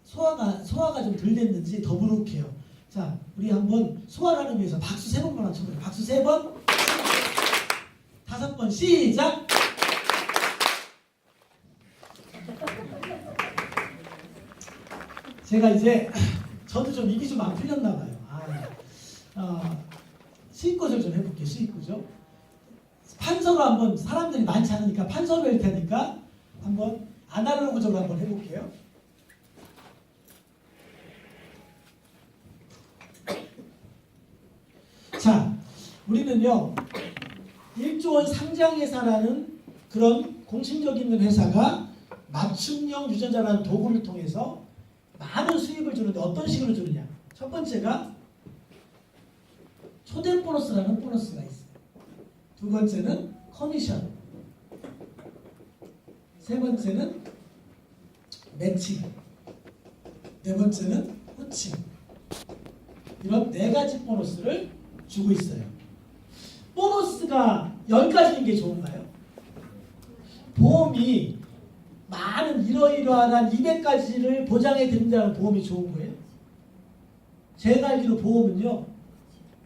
소화가 좀 덜 됐는지 더부룩해요. 자, 우리 한번 소화를 하기 위해서 박수 3번만 쳐보세요. 박수 3번, 5번, 시작! 제가 이제 저도 좀 입이 좀 안 풀렸나 봐요. 수익구조를 좀 해볼게요. 수익구조. 판서로 한번, 사람들이 많지 않으니까 판서로 할 테니까 한번 아날로그적으로 한번 해볼게요. 자, 우리는요, 1조 원 상장회사라는 그런 공신력 있는 회사가 맞춤형 유전자라는 도구를 통해서 많은 수익을 주는데 어떤 식으로 주느냐. 첫 번째가 초대 보너스라는 보너스가 있어요. 두 번째는 커미션. 세 번째는 매칭. 네 번째는 호칭. 이런 4가지 보너스를 주고 있어요. 보너스가 10가지인 게 좋은가요? 보험이 많은 이러이러한 200가지를 보장해 드린다는 보험이 좋은 거예요? 제가 알기로 보험은요,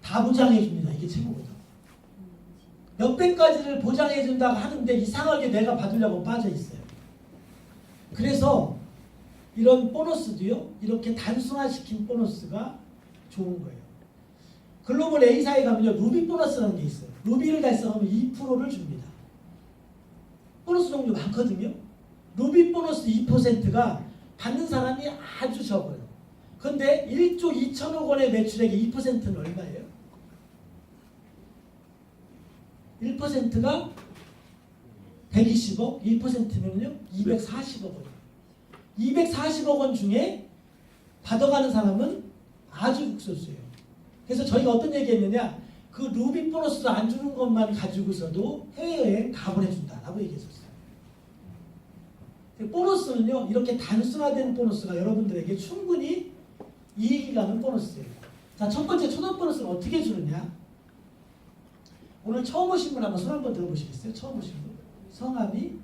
다 보장해 줍니다. 이게 최고거든. 몇백 가지를 보장해 준다고 하는데 이상하게 내가 받으려고 빠져 있어요. 그래서 이런 보너스도요, 이렇게 단순화시킨 보너스가 좋은 거예요. 글로벌 A사에 가면요, 루비 보너스라는 게 있어요. 루비를 달성하면 2%를 줍니다. 보너스 종류 많거든요. 루비 보너스 2%가 받는 사람이 아주 적어요. 근데 1조 2천억 원의 매출액의 2%는 얼마예요? 1%가 120억, 1%면요 240억 원. 240억 원 중에 받아가는 사람은 아주 극소수예요. 그래서 저희가 어떤 얘기했느냐, 그 루비 보너스 안 주는 것만 가지고서도 해외여행 다 보내준다라고 얘기했었어요. 보너스는요, 이렇게 단순화된 보너스가 여러분들에게 충분히 이익이 가는 보너스예요. 자, 첫 번째 초단 보너스는 어떻게 주느냐? 오늘 처음 오신 분 한번 손 한번 들어보시겠어요? 처음 오신 분. 성함이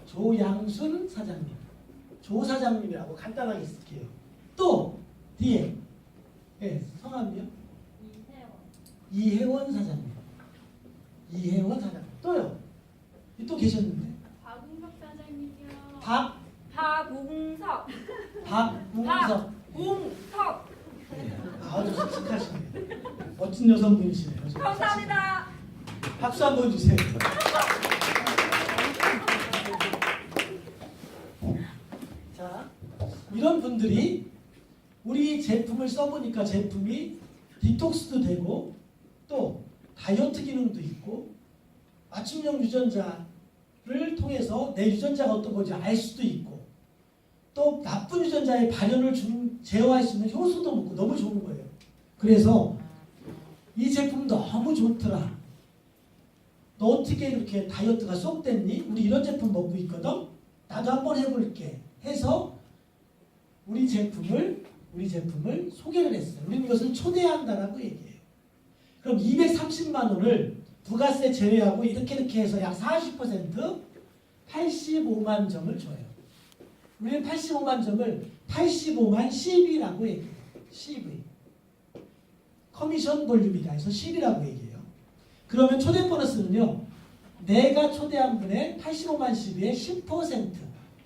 조양순 사장님. 조 사장님이라고 간단하게 쓸게요. 또 뒤에 성함이요? 이혜원 사장님. 이혜원 사장님. 또요? 또 계셨는데. 박웅석 사장님이요. 박웅석. 박웅석. 아주 씩씩하시네요. 멋진 여성분이시네요. 감사합니다. 박수 한번 주세요. 자, 이런 분들이 우리 제품을 써보니까 제품이 디톡스도 되고 또 다이어트 기능도 있고 맞춤형 유전자를 통해서 내 유전자가 어떤 건지 알 수도 있고 또 나쁜 유전자의 발현을 제어할 수 있는 효소도 먹고 너무 좋은 거예요. 그래서 이 제품 너무 좋더라. 너 어떻게 그렇게 다이어트가 쏙 됐니? 우리 이런 제품 먹고 있거든. 나도 한번 해볼게 해서 우리 제품을 소개를 했어요. 우리는 이것을 초대한다라고 얘기해요. 그럼 230만 원을 부가세 제외하고 이렇게 해서 약 40% 85만 점을 줘요. 우리는 85만 점을 85만 CV라고 얘기해요. CV. 커미션 볼륨이다 해서 CV라고 얘기해요. 그러면 초대 보너스는요, 내가 초대한 분의 85만 12의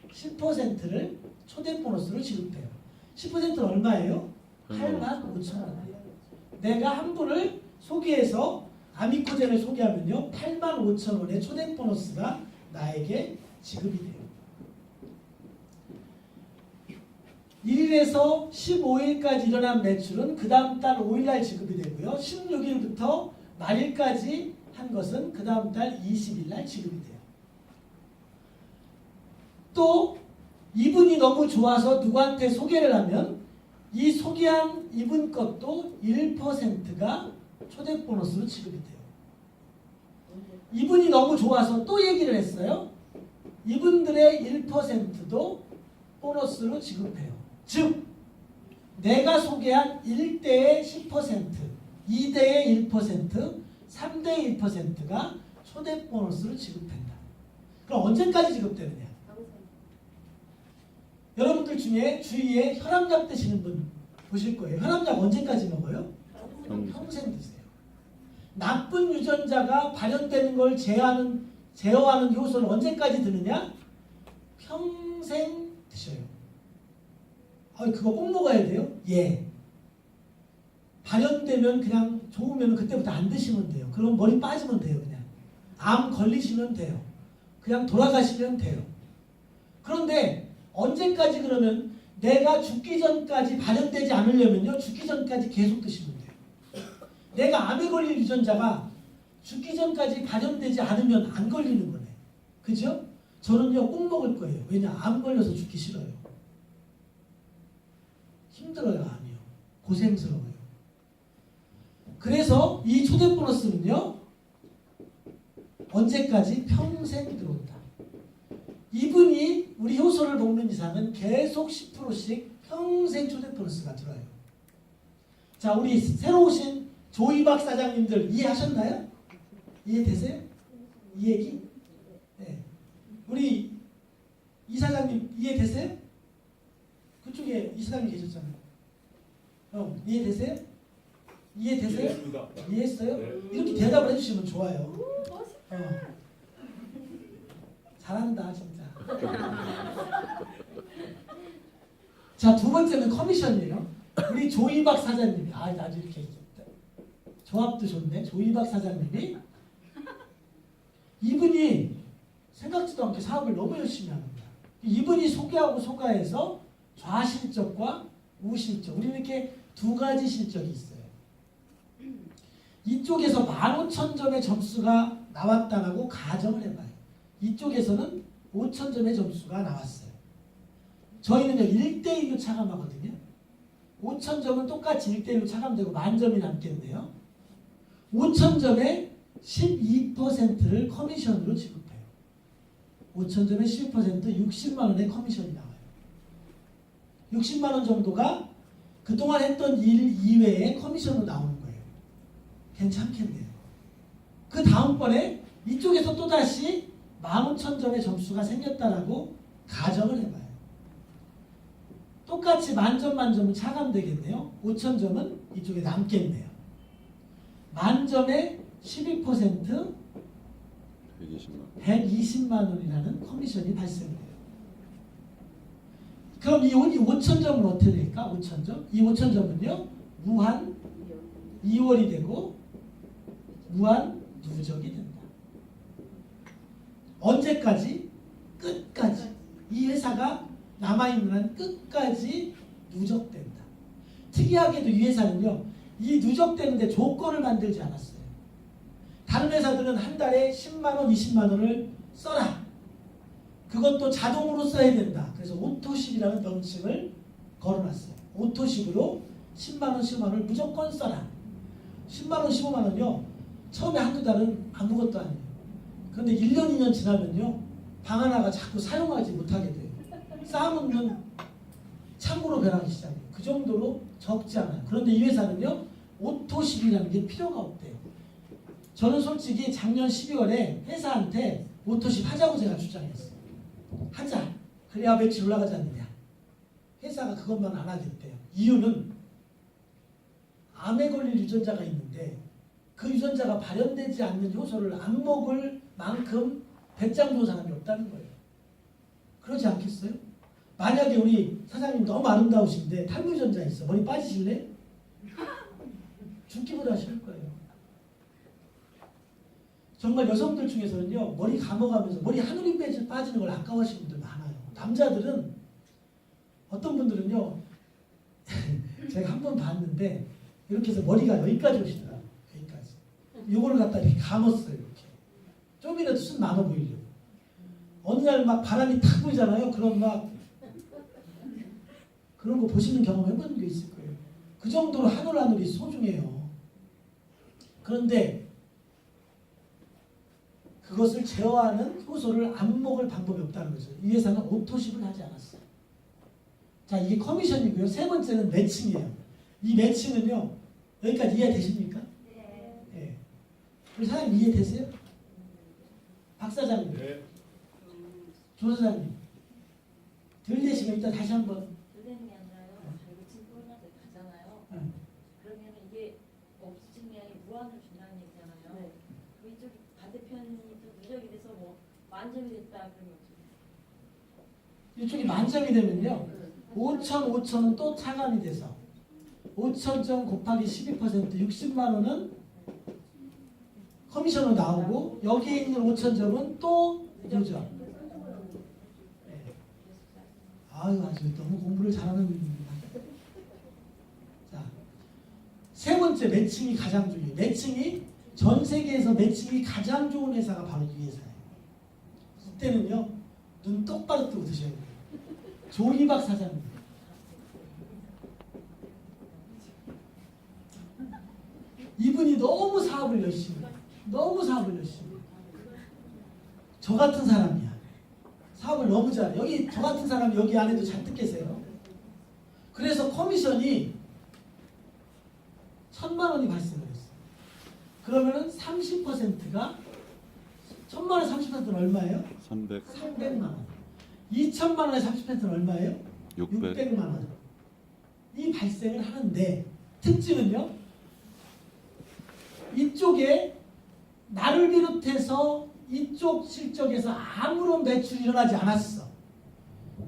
10%를 초대 보너스로 지급해요. 10%는 얼마예요? 8만 5천 원이에요. 내가 한 분을 소개해서 아미코젠을 소개하면요 8만 5천 원의 초대 보너스가 나에게 지급이 돼요. 1일에서 15일까지 일어난 매출은 그 다음 달 5일날 지급이 되고요. 16일부터 말일까지 한 것은 그 다음 달 20일날 지급이 돼요. 또 이분이 너무 좋아서 누구한테 소개를 하면 이 소개한 이분 것도 1%가 초대 보너스로 지급이 돼요. 이분이 너무 좋아서 또 얘기를 했어요. 이분들의 1%도 보너스로 지급해요. 즉 내가 소개한 1대의 10%, 2대의 1%, 3대의 1%가 초대 보너스로 지급된다. 그럼 언제까지 지급되느냐? 여러분들 중에 주위에 혈압약 드시는 분 보실 거예요. 혈압약 언제까지 먹어요? 평생 드세요. 나쁜 유전자가 발현되는 걸 제어하는 효소를 언제까지 드느냐? 평생 드셔요. 그거 꼭 먹어야 돼요? 예. 발현되면 그냥 좋으면 그때부터 안 드시면 돼요. 그럼 머리 빠지면 돼요. 그냥 암 걸리시면 돼요. 그냥 돌아가시면 돼요. 그런데 언제까지 그러면 내가 죽기 전까지 발현되지 않으려면요 죽기 전까지 계속 드시면 돼요. 내가 암에 걸릴 유전자가 죽기 전까지 발현되지 않으면 안 걸리는 거네. 그죠? 저는요 꼭 먹을 거예요. 왜냐 암 걸려서 죽기 싫어요. 힘들어요 암이요. 고생스러워요. 그래서 이 초대 보너스는요 언제까지? 평생 들어온다. 이분이 우리 효소를 먹는 이상은 계속 10%씩 평생 초대 보너스가 들어요. 자, 우리 새로 오신 조이박 사장님들 이해하셨나요? 이해되세요? 이 얘기? 네. 우리 이 사장님 이해되세요? 그쪽에 이 사장님 계셨잖아요. 이해되세요? 이해되세요? 이해했습니다. 이해했어요? 네. 이렇게 대답을 해주시면 좋아요. 잘한다 진짜. 자, 두 번째는 커미션이에요. 우리 조이박 사장님이 아주 이렇게 조합도 좋네. 조이박 사장님이 이분이 생각지도 않게 사업을 너무 열심히 합니다. 이분이 소개하고 소가해서 좌실적과 우실적 우리 이렇게 두 가지 실적이 있어요. 이쪽에서 15,000점의 점수가 나왔다라고 가정을 해봐요. 이쪽에서는 5,000점의 점수가 나왔어요. 저희는요 1대1로 차감하거든요. 5,000점은 똑같이 1대1로 차감되고 만점이 남겠네요. 5,000점에 12%를 커미션으로 지급해요. 5,000점에 12% 60만 원의 커미션이 나와요. 60만 원 정도가 그동안 했던 일 이외에 커미션으로 나오는 거예요. 괜찮겠네요. 그 다음번에 이쪽에서 또다시 15,000점의 점수가 생겼다라고 가정을 해봐요. 똑같이 만점은 차감되겠네요. 5,000점은 이쪽에 남겠네요. 만점에 12% 120만 원이라는 커미션이 발생돼요. 그럼 이 5,000점은 어떻게 될까? 5,000점? 이 5,000점은요 무한 2월이 되고 무한 누적이 된다. 언제까지? 끝까지. 이 회사가 남아있는 한 끝까지 누적된다. 특이하게도 이 회사는요 이 누적되는데 조건을 만들지 않았어요. 다른 회사들은 한 달에 10만 원, 20만 원을 써라. 그것도 자동으로 써야 된다. 그래서 오토식이라는 명칭을 걸어놨어요. 오토식으로 10만 원, 15만 원을 무조건 써라. 10만 원, 15만 원요. 처음에 한두 달은 아무것도 아니에요. 그런데 1년, 2년 지나면요. 방 하나가 자꾸 사용하지 못하게 돼요. 쌓아놓는 창고로 변하기 시작해요. 그 정도로 적지 않아요. 그런데 이 회사는요. 오토식이라는 게 필요가 없대요. 저는 솔직히 작년 12월에 회사한테 오토식 하자고 제가 주장했어요. 하자. 그래야 매출 올라가지 않느냐. 회사가 그것만 안 하겠대요. 이유는 암에 걸릴 유전자가 있는데 그 유전자가 발현되지 않는 효소를 안 먹을 만큼 배짱 좋은 사람이 없다는 거예요. 그렇지 않겠어요? 만약에 우리 사장님 너무 아름다우신데 탈모전자 있어. 머리 빠지실래? 죽기보다 싫을 거예요. 정말 여성들 중에서는요. 머리 감아가면서 머리 하늘이 빠지는 걸 아까워하시는 분들 많아요. 남자들은 어떤 분들은요. 제가 한 번 봤는데 이렇게 해서 머리가 여기까지 오시더라고요. 여기까지. 요거를 갖다 이렇게 감았어요. 이렇게. 좀이라도 순 많아 보이려고. 어느 날 막 바람이 탁 불잖아요. 그런 막 그런 거 보시는 경험 해본 게 있을 거예요. 그 정도로 하늘이 소중해요. 그런데 그것을 제어하는 효소를 안 먹을 방법이 없다는 거죠. 이 회사는 오토십을 하지 않았어요. 자, 이게 커미션이고요. 세 번째는 매칭이에요. 이 매칭은요. 여기까지 이해되십니까? 네. 네. 우리 사장님 이해되세요? 박 사장님, 네. 조 사장님. 덜 되시면 일단 다시 한번. 들리는 게 아니라요. 저희가 지금 코로나때 가잖아요. 응. 그러면 이게 없어지는 게 아니라 무한으로 준다는 얘기잖아요. 그 이쪽 반대편이 또 누적이 돼서 뭐 만점이 됐다 그러면 어떻게 이쪽이 만점이 되면요. 5,000은 또 차감이 돼서 5,000점 곱하기 12% 60만 원은 커미션으로 나오고 여기에 있는 5,000점은 또 누적. 네. 아유 아주 너무 공부를 잘하는 분입니다. 자, 세 번째 매칭이 가장 중요해요. 매칭이 전 세계에서 매칭이 가장 좋은 회사가 바로 이 회사예요. 이때는요 눈 똑바로 뜨고 드셔야 돼요. 조희박 사장님. 이분이 너무 사업을 열심히 해요. 너무 사업을 열심히 해요. 저 같은 사람이야. 사업을 너무 잘해. 여기 저 같은 사람이 여기 안에도 잔뜩 계세요. 그래서 커미션이 1,000만 원이 발생을 했어요. 그러면은 30%가 1,000만 원의 30%는 얼마예요? 300만 원. 2,000만 원의 30%는 얼마예요? 600만 원. 이 발생을 하는데 특징은요. 이쪽에 나를 비롯해서 이쪽 실적에서 아무런 매출이 일어나지 않았어.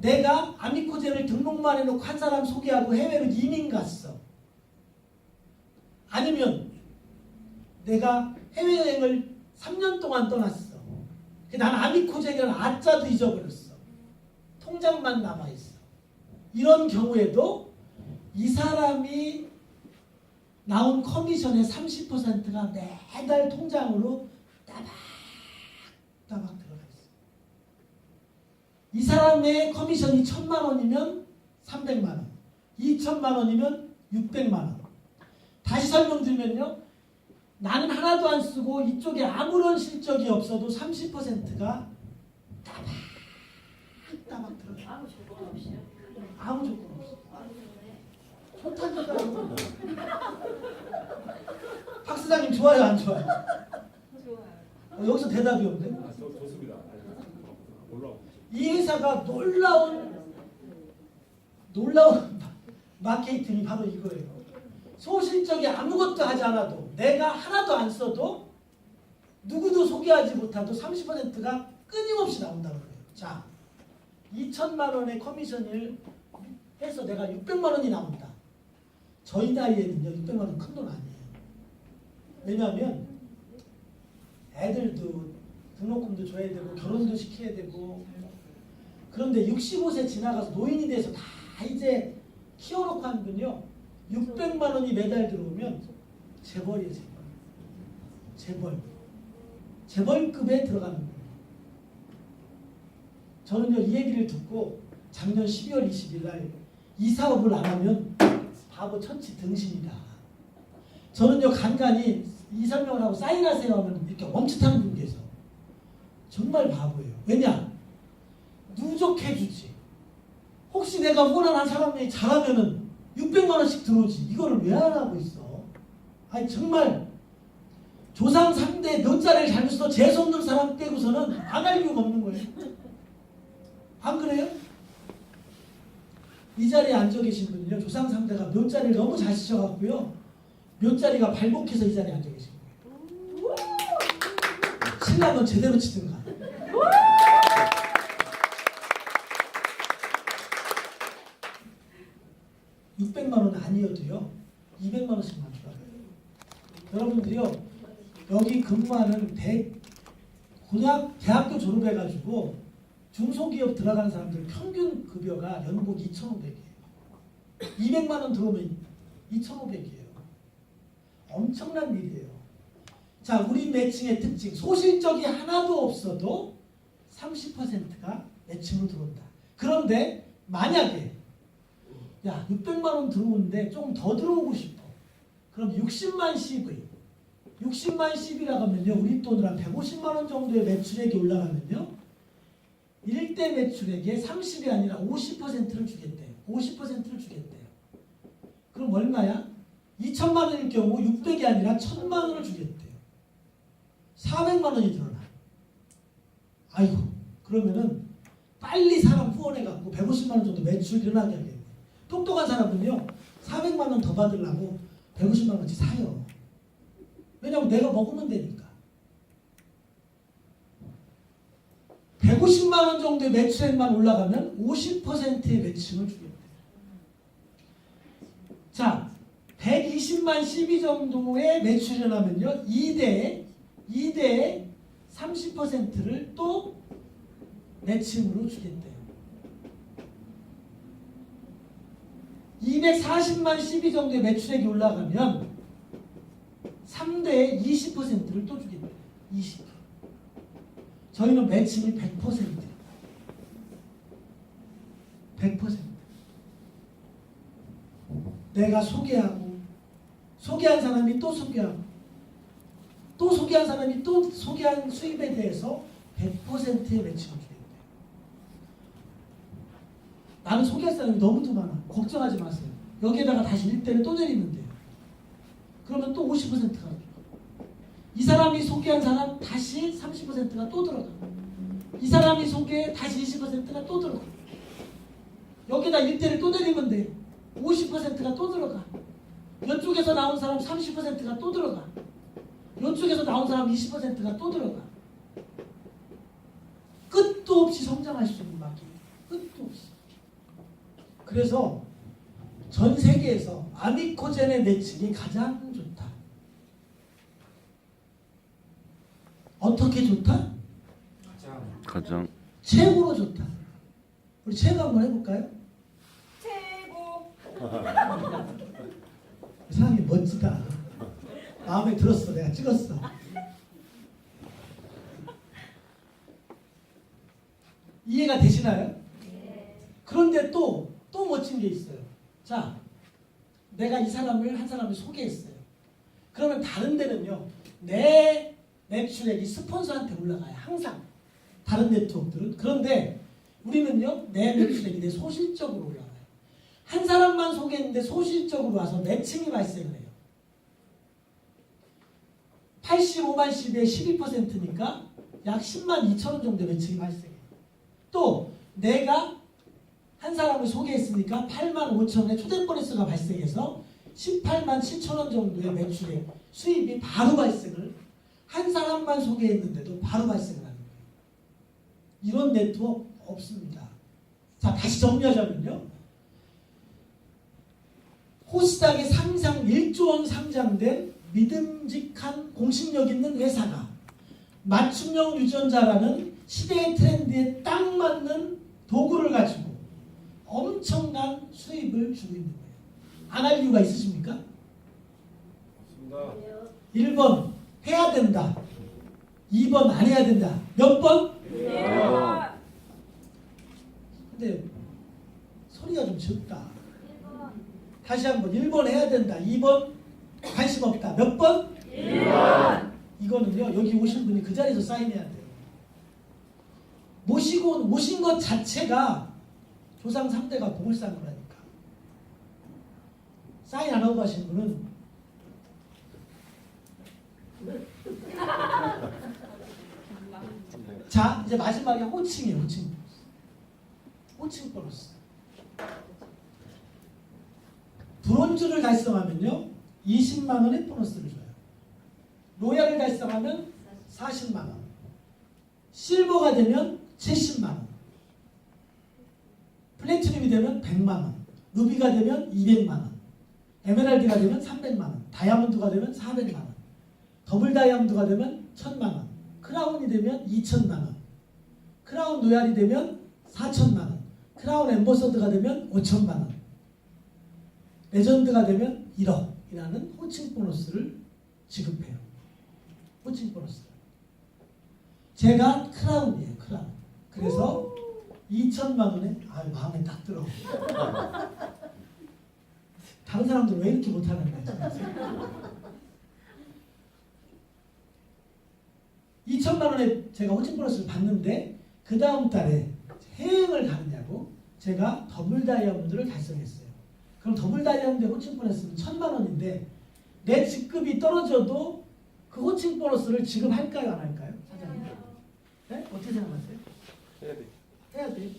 내가 아미코제를 등록만 해놓고 한 사람 소개하고 해외로 이민 갔어. 아니면 내가 해외여행을 3년 동안 떠났어. 난 아미코제라는 아자도 잊어버렸어. 통장만 남아있어. 이런 경우에도 이 사람이 나온 커미션의 30%가 매달 통장으로 따박따박 들어가 있어. 이 사람의 커미션이 1,000만 원이면 300만 원, 2,000만 원이면 600만 원. 다시 설명드리면요. 나는 하나도 안 쓰고 이쪽에 아무런 실적이 없어도 30%가 따박따박 들어가. 아무 조건 없이요? 아무 조건 없어. 아무 때문에 좋다니까요. 박 사장님 좋아요 안 좋아요? 좋아요. 여기서 대답이 없네. 좋습니다. 올라오고. 이 회사가 놀라운 마케팅이 바로 이거예요. 소실적이 아무것도 하지 않아도 내가 하나도 안 써도 누구도 소개하지 못하도 30%가 끊임없이 나온다는 거예요. 자, 2,000만 원의 커미션을 해서 내가 600만 원이 나온다. 저희 나이에는요 600만 원 큰 돈 아니에요. 왜냐하면 애들도 등록금도 줘야 되고 결혼도 시켜야 되고. 그런데 65세 지나가서 노인이 돼서 다 이제 키워놓고 한 분요 600만 원이 매달 들어오면 재벌이에요. 재벌급에 들어가는 거예요. 저는요 이 얘기를 듣고 작년 12월 20일 날 이 사업을 안 하면 바보 천치 등신이다. 저는요 간간히 이 설명을 하고 사인하세요 하면 이렇게 멈칫하는 분 계세요. 정말 바보예요. 왜냐? 누적해주지. 혹시 내가 원하는 사람이 잘하면은 600만 원씩 들어오지. 이거를 왜 안 하고 있어? 아니 정말 조상 3대 몇 자리를 잘못 써도 재수 없는 사람 빼고서는 안 할 이유가 없는 거예요. 안 그래요? 이 자리에 앉아 계신 분은요 조상 3대가 몇 자리를 너무 잘 쓰셔갖고요 몇 자리가 발목해서 이 자리에 앉아 계신 거예요. 신랑 넌 제대로 치든가. $600만 아니어도요 200만 원씩만 주라고요. 여러분들이요 여기 근무하는 대학교 졸업해가지고 중소기업 들어가는 사람들 평균 급여가 연봉 2,500이에요. 200만 원 들어오면 2,500이에요. 엄청난 일이에요. 자, 우리 매칭의 특징 소실적이 하나도 없어도 30%가 매칭으로 들어온다. 그런데 만약에 야 600만 원 들어오는데 조금 더 들어오고 싶어. 그럼 60만 CV 60만 CV라고 하면요 우리 돈으로 한 150만 원 정도의 매출액이 올라가면요 1대 매출액의 30이 아니라 50%를 주겠대요. 50%를 주겠대요. 그럼 얼마야? 2천만 원일 경우 600이 아니라 1,000만 원을 주겠대요. 400만 원이 들어나. 아이고 그러면은 빨리 사람 후원해갖고 150만 원 정도 매출 일어나게 하겠네. 똑똑한 사람은요 400만 원 더 받으려고 150만 원치 사요. 왜냐면 내가 먹으면 되니까. 150만 원 정도의 매출액만 올라가면 50%의 매칭을 주겠대요. 자 120만 CV 정도의 매출이 일어나면요 2대에 30%를 또 매칭으로 주겠대요. 240만 CV 정도의 매출액이 올라가면 3대에 20%를 또 주겠대요. 20%. 저희는 매칭이 100%예요. 100%. 내가 소개하고 소개한 사람이 또 소개하고 또 소개한 사람이 또 소개한 수입에 대해서 100%의 매칭을 주겠대요. 나는 소개할 사람이 너무도 많아. 걱정하지 마세요. 여기에다가 다시 1대를 또 내리면 돼요. 그러면 또 50%가 이 사람이 소개한 사람 다시 30%가 또 들어가. 이 사람이 소개해 다시 20%가 또 들어가. 여기다 1대를 또 내리면 돼. 50%가 또 들어가. 이쪽에서 나온 사람 30%가 또 들어가. 이쪽에서 나온 사람 20%가 또 들어가. 끝도 없이 성장할 수 있는 막이 끝도 없이. 그래서 전 세계에서 아미코젠의 매칭이 가장 좋다. 어떻게 좋다? 가장 최고로 좋다. 우리 최고 한번 해볼까요? 최고. 사람이 멋지다. 마음에 들었어. 내가 찍었어. 이해가 되시나요? 그런데 또 멋진 게 있어요. 자, 내가 이 사람을 한 사람을 소개했어요. 그러면 다른 데는요. 내 매출액이 스폰서한테 올라가요. 항상. 다른 네트워크들은. 그런데 우리는요. 내 매출액이 내 소실적으로 올라가요. 한 사람만 소개했는데 소실적으로 와서 매칭이 발생을 해요. 85만 CV의 12%니까 약 10만 2천 원 정도의 매칭이 발생해요. 또 내가 한 사람을 소개했으니까 8만 5천 원의 초대 보너스가 발생해서 18만 7천 원 정도의 매출의 수입이 바로 발생을 한 사람만 소개했는데도 바로 발생을 하는 거예요. 이런 네트워크 없습니다. 자, 다시 정리하자면요. 코스닥에 상장 1조 원 상장된 믿음직한 공신력 있는 회사가 맞춤형 유전자라는 시대의 트렌드에 딱 맞는 도구를 가지고 엄청난 수입을 주고 있는 거예요. 안 할 이유가 있으십니까? 없습니다. 1번 해야 된다. 2번 안 해야 된다. 몇 번? 근데 소리가 좀 적다. 다시 한번 1번 해야 된다. 2번 관심 없다. 몇 번? 1번. 이거는요. 여기 오신 분이 그 자리에서 사인해야 돼요. 모신 것 자체가 조상 3대가 복을 쌓은 거라니까. 사인 안 하고 가신 분은 자, 이제 마지막에 호칭이에요. 호칭 보너스. 브론즈를 달성하면요 20만 원의 보너스를 줘요. 로얄을 달성하면 40만 원. 실버가 되면 70만 원, 플래티넘이 되면 100만 원, 루비가 되면 200만 원, 에메랄드가 되면 300만 원, 다이아몬드가 되면 400만 원, 더블 다이아몬드가 되면 1000만 원, 크라운이 되면 2000만 원, 크라운 로얄이 되면 4000만 원, 크라운 엠버서드가 되면 5000만 원, 레전드가 되면 1억이라는 호칭 보너스를 지급해요. 호칭 보너스. 제가 크라운이에요. 크라운. 그래서 2천만 원에 마음에 딱 들어. 다른 사람들은 왜 이렇게 못하는 거야? 2천만 원에 제가 호칭 보너스를 받는데 그 다음 달에 해외여행을 가느냐고 제가 더블 다이아몬드를 달성했어요. 그럼 더블 다이아몬드 호칭 보너스는 1000만 원인데 내 직급이 떨어져도 그 호칭 보너스를 지급할까요? 안 할까요? 사장님? 네? 어떻게 생각하세요? 해야 돼. 해야 돼.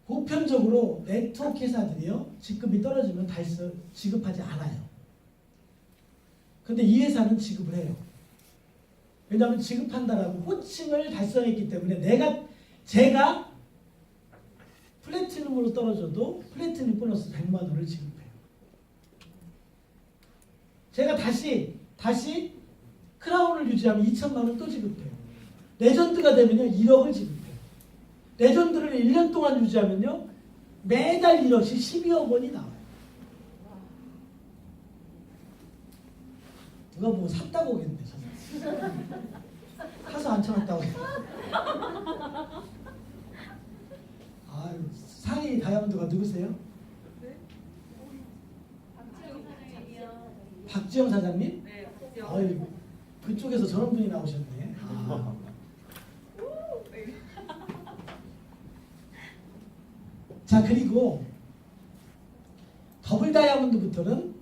보편적으로 네트워크 회사들이요 직급이 떨어지면 지급하지 않아요. 근데 이 회사는 지급을 해요. 왜냐하면 지급한다라고 호칭을 달성했기 때문에 제가 플래티넘으로 떨어져도 플래티넘 보너스 100만 원을 지급해요. 제가 다시 크라운을 유지하면 2천만 원 또 지급해요. 레전드가 되면요 1억을 지급해요. 레전드를 1년 동안 유지하면요 매달 1억씩 12억 원이 나와요. 누가 보고 샀다고 오겠네. 사서 안 쳐놨다고. 아유, 상위 다이아몬드가 누구세요? 박지영 사장님? 네, 박지영. 아유, 그쪽에서 저런 분이 나오셨네. 아. 자, 그리고 더블 다이아몬드부터는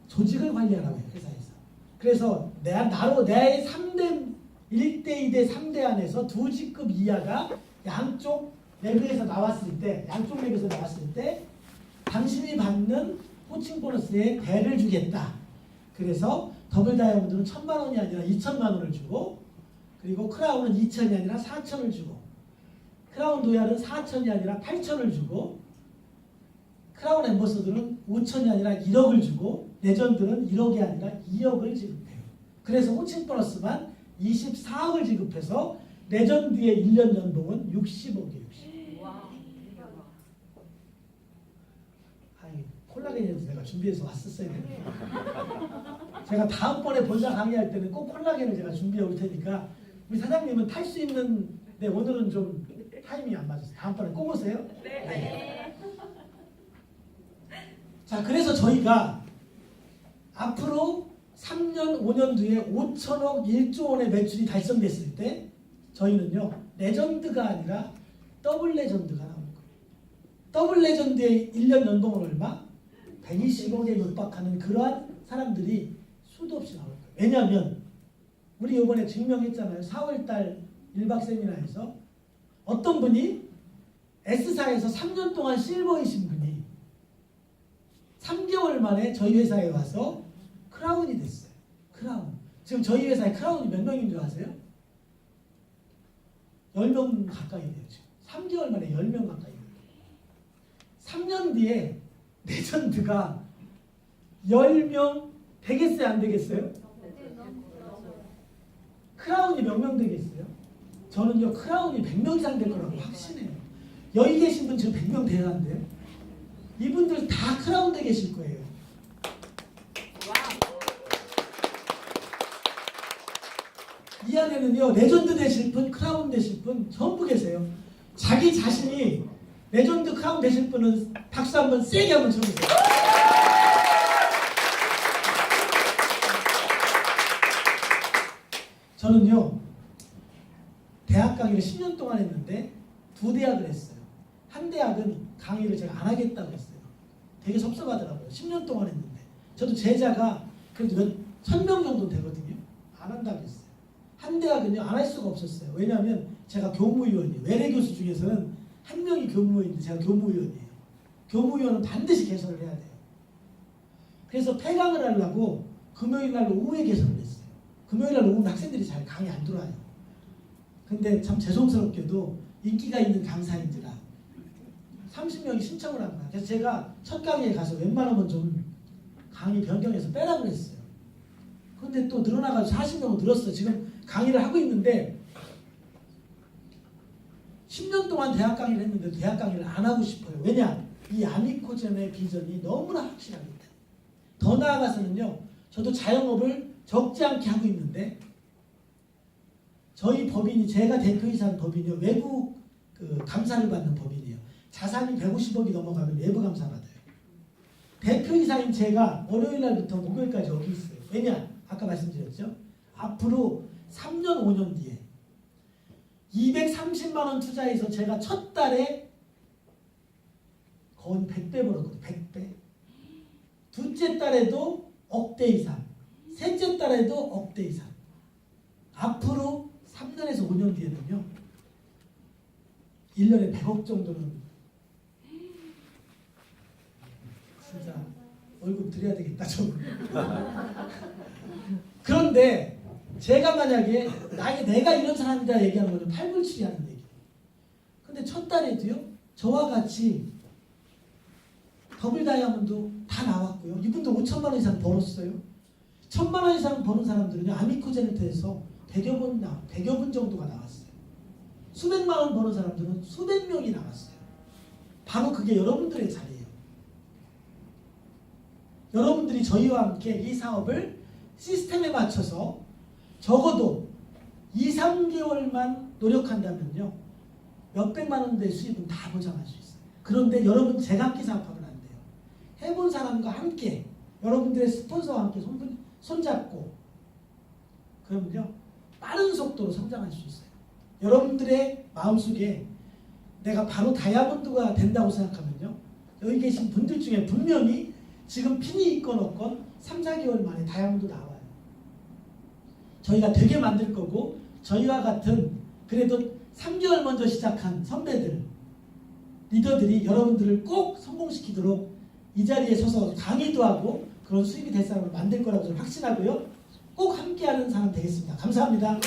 조직을 관리하라고 해요, 회사에서. 그래서 나의 3대, 1대, 2대, 3대 안에서 두 직급 이하가 양쪽 레벨에서 나왔을 때, 당신이 받는 호칭 보너스에 배를 주겠다. 그래서 더블 다이아몬드는 1000만 원이 아니라 2000만 원을 주고, 그리고 크라운은 2000이 아니라 4000을 주고, 크라운 로얄은 4000이 아니라 8000을 주고, 크라운 엠버서드는 5000이 아니라 1억을 주고, 레전드는 1억이 아니라 2억을 지급해요. 그래서 호칭 보너스만 24억을 지급해서 레전드의 1년 연봉은 60억이에요. 60억. 와. 아니, 콜라겐에도 내가 준비해서 왔었어야 되는데. 제가 다음번에 본사 강의할 때는 꼭 콜라겐을 제가 준비해 올 테니까 우리 사장님은 탈 수 있는데 오늘은 좀 타이밍이 안 맞았어요. 다음번에 꼭 오세요. 네. 자, 그래서 저희가 앞으로 3년, 5년 뒤에 5천억, 1조 원의 매출이 달성됐을 때 저희는요 레전드가 아니라 더블 레전드가 나올 거예요. 더블 레전드의 1년 연봉은 얼마? 120억에 육박하는 그러한 사람들이 수도 없이 나올 거예요. 왜냐하면 우리 이번에 증명했잖아요. 4월달 1박 세미나에서 어떤 분이 S사에서 3년 동안 실버이신 분이 3개월 만에 저희 회사에 와서 크라운이 됐어요. 크라운. 지금 저희 회사에 크라운이 몇 명인 줄 아세요? 10명 가까이 돼요. 지금 3개월 만에 10명 가까이 돼요. 3년 뒤에 레전드가 10명 되겠어요? 안 되겠어요? 크라운이 몇 명 되겠어요? 저는요 크라운이 100명 이상 될 거라고 확신해요. 여기 계신 분 지금 100명 돼야 한대요. 이분들 다 크라운 돼 계실 거예요. 이 안에는요 레전드 되실 분, 크라운 되실 분 전부 계세요. 자기 자신이 레전드, 크라운 되실 분은 박수 한번 세게 한번 쳐주세요. 저는요 대학 강의를 10년 동안 했는데 2대학을 했어요. 한 대학은 강의를 제가 안 하겠다고 했어요. 되게 섭섭하더라고요. 10년 동안 했는데 저도 제자가 그래도 몇 1000명 정도 되거든요. 안 한다고 했어요. 한 대학은요 안 할 수가 없었어요. 왜냐하면 제가 교무위원이에요. 외래 교수 중에서는 한 명이 교무위원인데 제가 교무위원이에요. 교무위원은 반드시 개설을 해야 돼요. 그래서 폐강을 하려고 금요일 날 오후에 개설을 했어요. 금요일날 오면 학생들이 잘 강의 안 들어와요. 근데 참 죄송스럽게도 인기가 있는 강사인지라 30명이 신청을 한 거야. 그래서 제가 첫 강의에 가서 웬만하면 좀 강의 변경해서 빼라고 했어요. 근데 또 늘어나가지고 40명은 늘었어요. 지금 강의를 하고 있는데 10년 동안 대학 강의를 했는데 대학 강의를 안 하고 싶어요. 왜냐? 이 아미코젠의 비전이 너무나 확실합니다. 더 나아가서는요. 저도 자영업을 적지 않게 하고 있는데 저희 법인이 제가 대표이사 한 법인이요. 외부 감사를 받는 법인이에요. 자산이 150억이 넘어가면 외부 감사 받아요. 대표이사인 제가 월요일날부터 목요일까지 여기 있어요. 왜냐? 아까 말씀드렸죠. 앞으로 3년 5년 뒤에 230만 원 투자해서 제가 첫 달에 거의 100배 벌었거든요. 100배. 둘째 달에도 억대 이상. 셋째 달에도 억대 이상. 앞으로 3년에서 5년 뒤에는요. 1년에 100억 정도는 진짜 월급 드려야 되겠다. 좀. 그런데 제가 만약에 내가 이런 사람이다 얘기하는 거는 팔불출이하는 얘기예요. 근데 첫 달에도요. 저와 같이 더블 다이아몬드 다 나왔고요. 이분도 5천만 원 이상 벌었어요. 1,000만 원 이상 버는 사람들은요. 아미코제네트에서 100여 분 정도가 나왔어요. 수백만 원 버는 사람들은 수백 명이 나왔어요. 바로 그게 여러분들의 자리예요. 여러분들이 저희와 함께 이 사업을 시스템에 맞춰서 적어도 2, 3개월만 노력한다면요. 몇백만 원대 수입은 다 보장할 수 있어요. 그런데 여러분 제각기 사업하면 안 돼요. 해본 사람과 함께 여러분들의 스폰서와 함께 손잡고 그러면요. 빠른 속도로 성장할 수 있어요. 여러분들의 마음속에 내가 바로 다이아몬드가 된다고 생각하면요. 여기 계신 분들 중에 분명히 지금 핀이 있건 없건 3, 4개월 만에 다이아몬드 나와요. 저희가 되게 만들 거고 저희와 같은 그래도 3개월 먼저 시작한 선배들, 리더들이 여러분들을 꼭 성공시키도록 이 자리에 서서 강의도 하고 그런 수입이 될 사람을 만들 거라고 저는 확신하고요. 꼭 함께하는 사람 되겠습니다. 감사합니다.